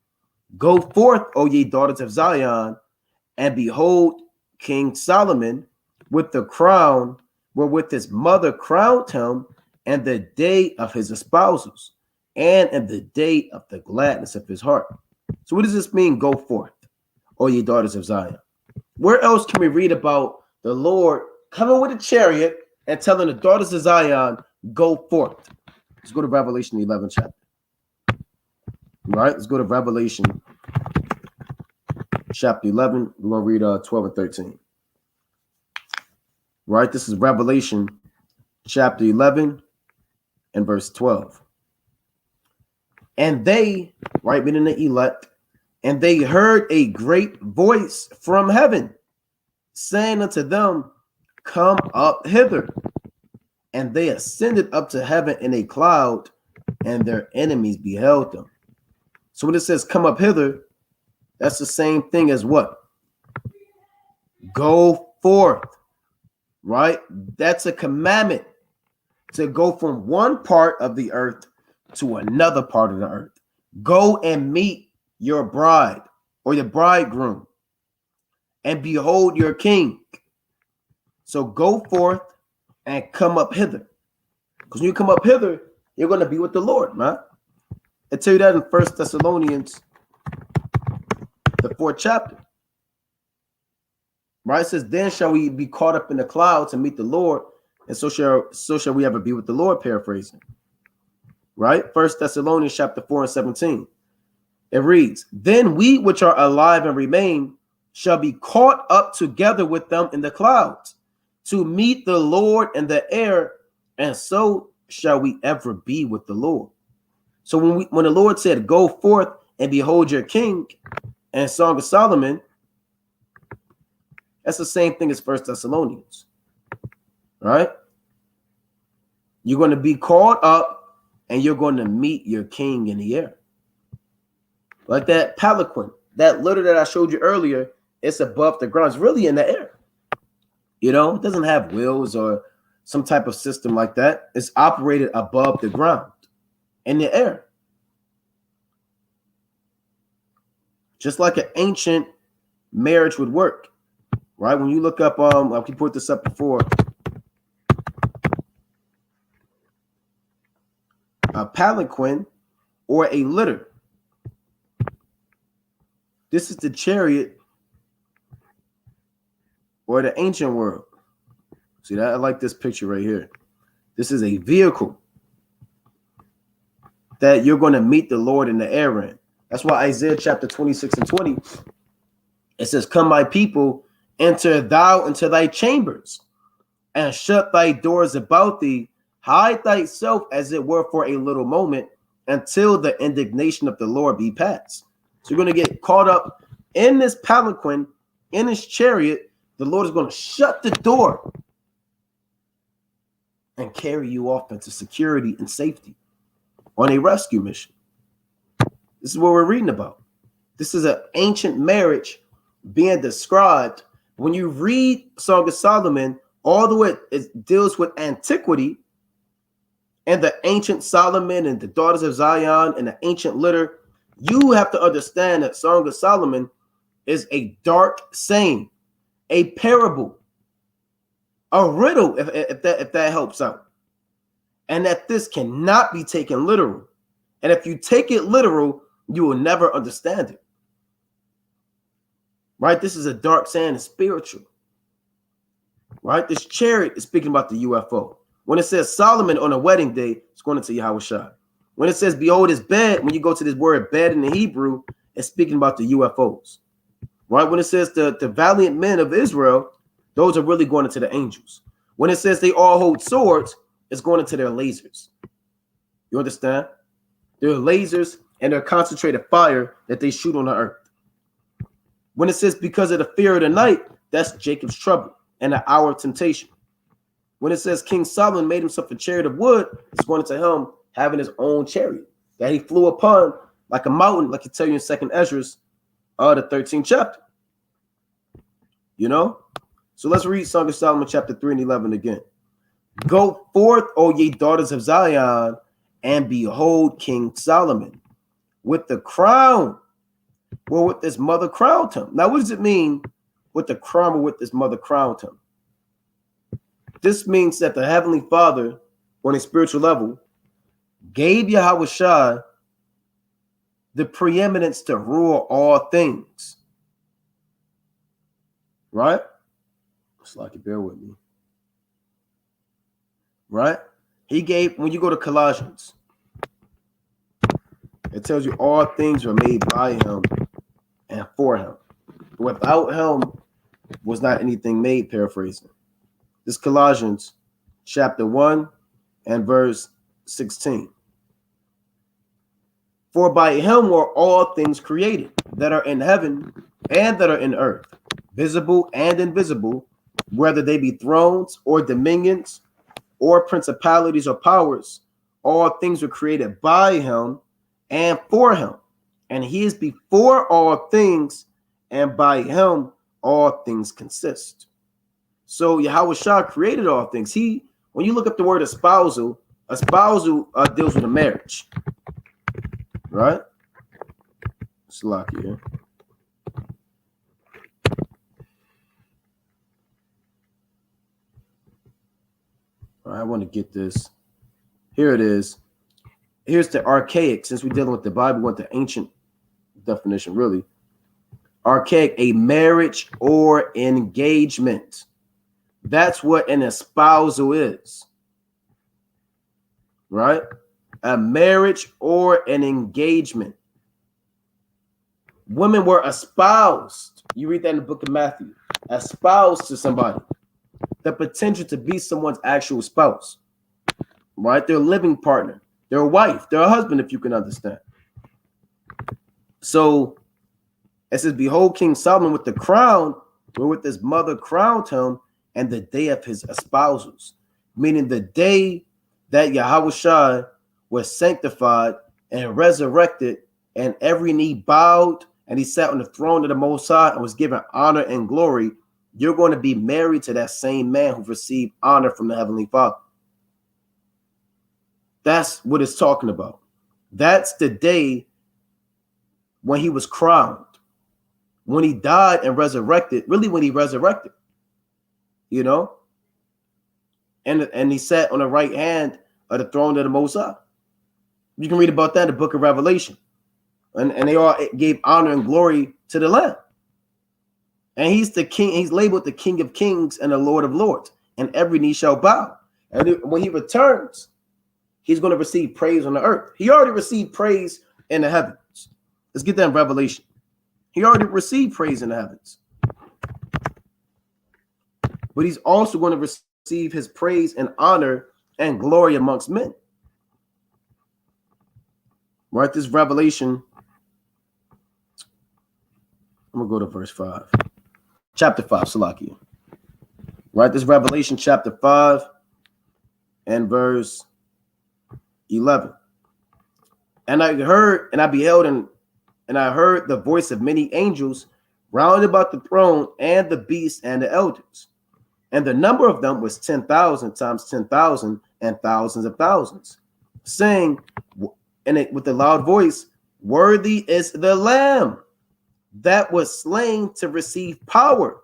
Go forth, O ye daughters of Zion, and behold King Solomon with the crown wherewith his mother crowned him, and the day of his espousals, and in the day of the gladness of his heart. So what does this mean, go forth, O ye daughters of Zion? Where else can we read about the Lord coming with a chariot and telling the daughters of Zion, go forth? Let's go to Revelation 11 chapter. All right, let's go to Revelation chapter 11. We're going to read 12 and 13. Right, this is Revelation chapter 11 and verse 12. And they, right, meaning the elect, and they heard a great voice from heaven saying unto them, come up hither. And they ascended up to heaven in a cloud, and their enemies beheld them. So when it says come up hither, that's the same thing as what? Go forth, right? That's a commandment to go from one part of the earth to another part of the earth. Go and meet your bride or your bridegroom, and behold your king. So go forth and come up hither. Because when you come up hither, you're going to be with the Lord, man. I tell you that in 1 Thessalonians, the 4th chapter. Right? It says, then shall we be caught up in the clouds and meet the Lord, and so shall we ever be with the Lord, paraphrasing. Right? 1 Thessalonians chapter 4 and 17. It reads, then we which are alive and remain shall be caught up together with them in the clouds to meet the Lord in the air, and so shall we ever be with the Lord. So when the Lord said, go forth and behold your king, and Song of Solomon, that's the same thing as 1 Thessalonians, right? You're going to be called up and you're going to meet your king in the air. Like that palanquin, that litter that I showed you earlier, it's above the ground. It's really in the air. You know, it doesn't have wheels or some type of system like that. It's operated above the ground in the air. Just like an ancient marriage would work, right? When you look up, like we put this up before, a palanquin or a litter. This is the chariot or the ancient world. See that? I like this picture right here. This is a vehicle that you're going to meet the Lord in the air in. That's why Isaiah chapter 26 and 20, it says, come my people, enter thou into thy chambers, and shut thy doors about thee, hide thyself as it were for a little moment, until the indignation of the Lord be past. So you're going to get caught up in this palanquin, in his chariot. The Lord is going to shut the door and carry you off into security and safety on a rescue mission. This is what we're reading about. This is an ancient marriage being described. When you read Song of Solomon, all the way it deals with antiquity and the ancient Solomon and the daughters of Zion and the ancient litter. You have to understand that Song of Solomon is a dark saying, a parable, a riddle, if that helps out, and that this cannot be taken literal. And if you take it literal, you will never understand it. Right? This is a dark saying, it's spiritual. Right? This chariot is speaking about the UFO. When it says Solomon on a wedding day, it's going to Yahushua. When it says behold his bed, when you go to this word bed in the Hebrew, it's speaking about the UFOs. Right? When it says the valiant men of Israel, those are really going into the angels. When it says they all hold swords, it's going into their lasers. You understand? They're lasers and they're concentrated fire that they shoot on the earth. When it says because of the fear of the night, that's Jacob's trouble and the hour of temptation. When it says King Solomon made himself a chariot of wood, it's going into him having his own chariot that he flew upon like a mountain, like you tell you in 2nd Ezra, the 13th chapter. You know? So let's read Song of Solomon chapter 3 and 11 again. Go forth, O ye daughters of Zion, and behold King Solomon with the crown, or with this mother crowned him. Now, what does it mean with the crown or with this mother crowned him? This means that the Heavenly Father, on a spiritual level, gave Yahushua the preeminence to rule all things. Right? It's like it, bear with me. Right? He gave, when you go to Colossians, it tells you all things were made by him and for him. Without him was not anything made, paraphrasing. This Colossians chapter 1 and verse 16. For by him were all things created that are in heaven and that are in earth, visible and invisible, whether they be thrones or dominions or principalities or powers. All things were created by him and for him. And he is before all things, and by him all things consist. So Yahweh Shah created all things. When you look up the word espousal deals with a marriage, right? Slack here. All right, I want to get this. Here it is. Here's the archaic. Since we're dealing with the Bible, we want the ancient definition, really. Archaic, a marriage or engagement. That's what an espousal is, right? A marriage or an engagement. Women were espoused. You read that in the book of Matthew. Espoused to somebody. The potential to be someone's actual spouse, right? Their living partner, their wife, their husband, if you can understand. So it says, behold, King Solomon with the crown, wherewith his mother crowned him, and the day of his espousals, meaning the day that Yahweh Shai was sanctified and resurrected, and every knee bowed, and he sat on the throne of the Most High and was given honor and glory. You're going to be married to that same man who received honor from the Heavenly Father. That's what it's talking about. That's the day when he was crowned, when he died and resurrected, really when he resurrected, you know, and he sat on the right hand of the throne of the Most High. You can read about that in the book of Revelation. And they all gave honor and glory to the Lamb. And he's the king. He's labeled the King of Kings and the Lord of Lords. And every knee shall bow. And when he returns, he's going to receive praise on the earth. He already received praise in the heavens. Let's get that in Revelation. He already received praise in the heavens. But he's also going to receive his praise and honor and glory amongst men. Right? This Revelation. I'm going to go to verse 5. Chapter 5, Salakia. Right? This Revelation chapter 5 and verse 11. And I heard, and I beheld, and I heard the voice of many angels round about the throne and the beast and the elders. And the number of them was 10,000 times 10,000 and thousands of thousands, saying, and with a loud voice, worthy is the Lamb that was slain to receive power.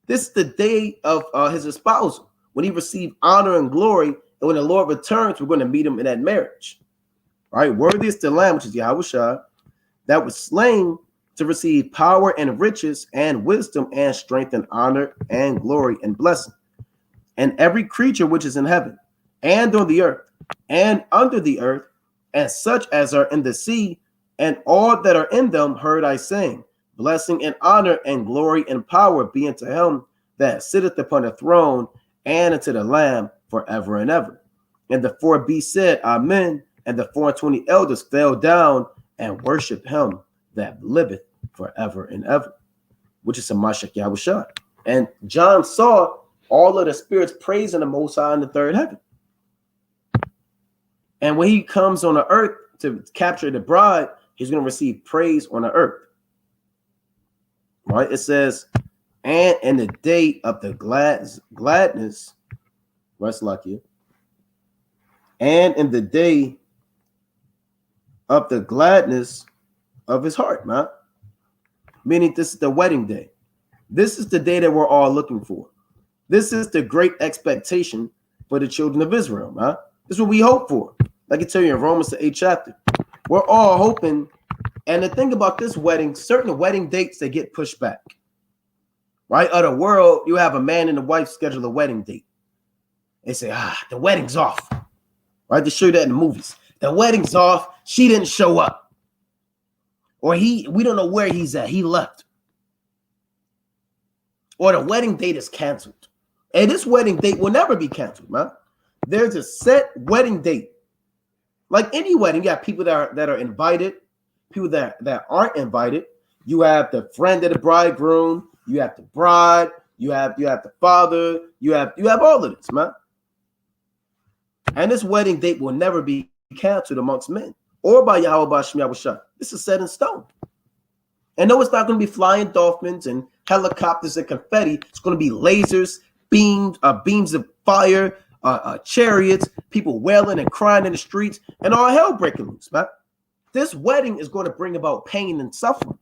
This is the day of his espousal, when he received honor and glory. And when the Lord returns, we're going to meet him in that marriage. All right, worthy is the Lamb, which is Yahweh Shai, that was slain to receive power and riches and wisdom and strength and honor and glory and blessing. And every creature which is in heaven and on the earth and under the earth, and such as are in the sea, and all that are in them, heard I saying, blessing and honor and glory and power be unto him that sitteth upon the throne and unto the Lamb forever and ever. And the four beasts said, Amen. And the 24 elders fell down and worshiped him that liveth forever and ever, which is a Mashiach Yahweh Shai. And John saw all of the spirits praising the Most High in the third heaven. And when he comes on the earth to capture the bride, he's going to receive praise on the earth. Right? It says, and in the day of the gladness, rest like you. And in the day of the gladness of his heart, man. Meaning this is the wedding day. This is the day that we're all looking for. This is the great expectation for the children of Israel, man. This is what we hope for. Like I tell you in Romans the 8th chapter. We're all hoping. And the thing about this wedding, certain wedding dates, they get pushed back. Right? Other world, you have a man and a wife schedule a wedding date. They say, the wedding's off. Right? They show you that in the movies. The wedding's off. She didn't show up. Or we don't know where he's at. He left. Or the wedding date is canceled. And this wedding date will never be canceled, man. There's a set wedding date. Like any wedding, you have people that are invited, people that aren't invited. You have the friend of the bridegroom. you have the bride, you have the father, you have all of this, man. And this wedding date will never be canceled amongst men or by Yahweh Bashim Yahushua. This is set in stone. And no, it's not going to be flying dolphins and helicopters and confetti. It's going to be lasers, beams of fire, chariots, people wailing and crying in the streets, and all hell breaking loose, man. This wedding is going to bring about pain and suffering.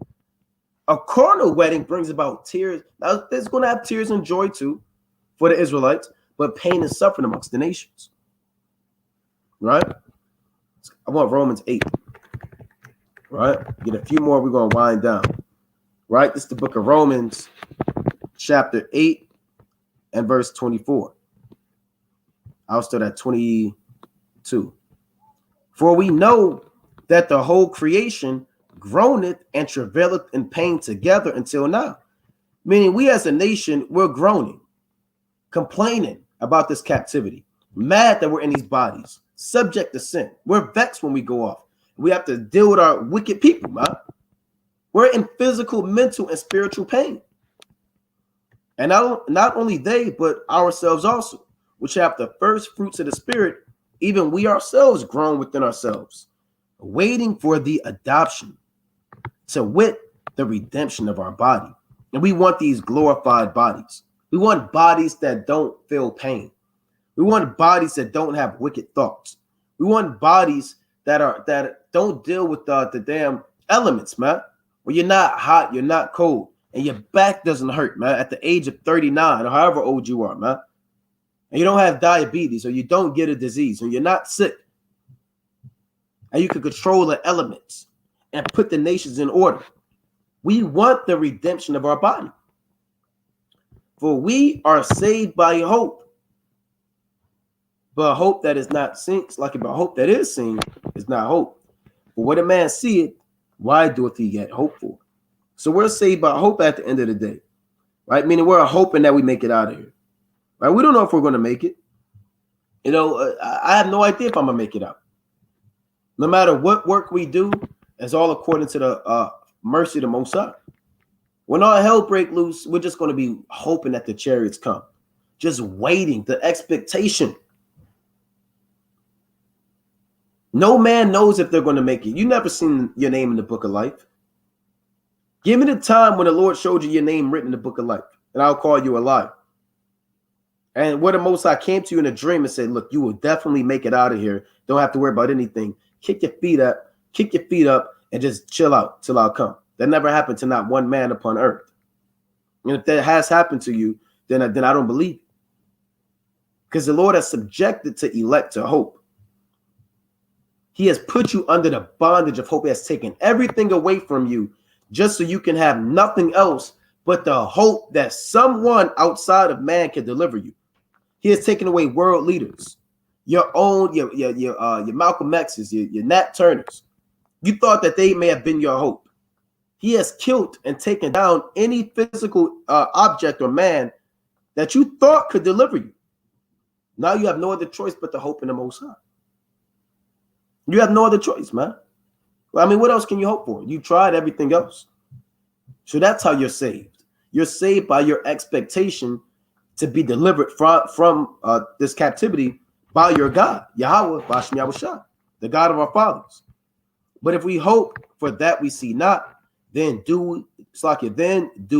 A carnal wedding brings about tears. Now, there's going to have tears and joy too for the Israelites, but pain and suffering amongst the nations. Right? I want Romans 8. Right? Get a few more. We're going to wind down. Right? This is the book of Romans, chapter 8 and verse 24. I'll start at 22. For we know that the whole creation groaneth and travaileth in pain together until now. Meaning we as a nation, we're groaning, complaining about this captivity, mad that we're in these bodies, subject to sin. We're vexed when we go off. We have to deal with our wicked people, man. We're in physical, mental, and spiritual pain. And not only they, but ourselves also, which have the first fruits of the Spirit, even we ourselves groan within ourselves, waiting for the adoption, to wit, the redemption of our body. And we want these glorified bodies. We want bodies that don't feel pain. We want bodies that don't have wicked thoughts. We want bodies that don't deal with the damn elements, man. Where you're not hot, you're not cold, and your back doesn't hurt, man, at the age of 39 or however old you are, man. And you don't have diabetes, or you don't get a disease, or you're not sick. And you can control the elements and put the nations in order. We want the redemption of our body. For we are saved by hope. But hope that is not seen, like about hope that is seen, is not hope. For what a man seeth, why doeth he yet hope for? So we're saved by hope at the end of the day. Right? Meaning we're hoping that we make it out of here. Right? We don't know if we're going to make it. You know, I have no idea if I'm going to make it out. No matter what work we do, it's all according to the mercy of the Most High. When all hell break loose, we're just going to be hoping that the chariots come. Just waiting, the expectation. No man knows if they're going to make it. You never seen your name in the book of life. Give me the time when the Lord showed you your name written in the book of life, and I'll call you a liar. And where the Most High came to you in a dream and said, look, you will definitely make it out of here. Don't have to worry about anything. Kick your feet up, and just chill out till I'll come. That never happened to not one man upon earth. And if that has happened to you, then I don't believe it. Because the Lord has subjected to elect to hope. He has put you under the bondage of hope. He has taken everything away from you just so you can have nothing else but the hope that someone outside of man can deliver you. He has taken away world leaders, your Malcolm X's, your Nat Turners. You thought that they may have been your hope. He has killed and taken down any physical object or man that you thought could deliver you. Now you have no other choice but to hope in the Most High. You have no other choice, man. Well, I mean, what else can you hope for? You tried everything else. So that's how you're saved. You're saved by your expectation to be delivered from this captivity by your God, Yahweh, Bashim Yahushua, the God of our fathers. But if we hope for that we see not, then do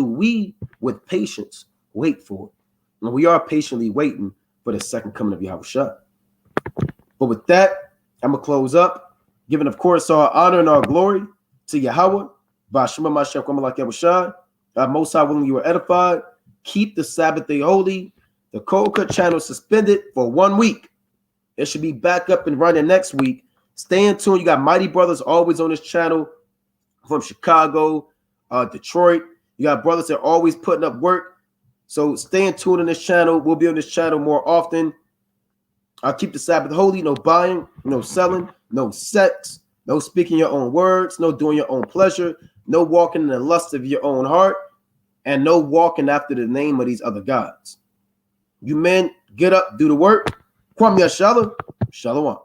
we with patience wait for it. And we are patiently waiting for the second coming of Yahushua. But with that, I'm going to close up, giving, of course, our honor and our glory to Yahweh, Bashim Yahushua, Most High willing you are edified. Keep the Sabbath day holy. The Cold Cut channel suspended for 1 week. It should be back up and running next week. Stay in tune. You got mighty brothers always on this channel from Chicago, Detroit. You got brothers that are always putting up work. So stay in tune on this channel. We'll be on this channel more often. I'll keep the Sabbath holy. No buying, no selling, no sex, no speaking your own words, no doing your own pleasure, no walking in the lust of your own heart, and no walking after the name of these other gods. You men, get up, do the work. Kwam Yashala, Shalom.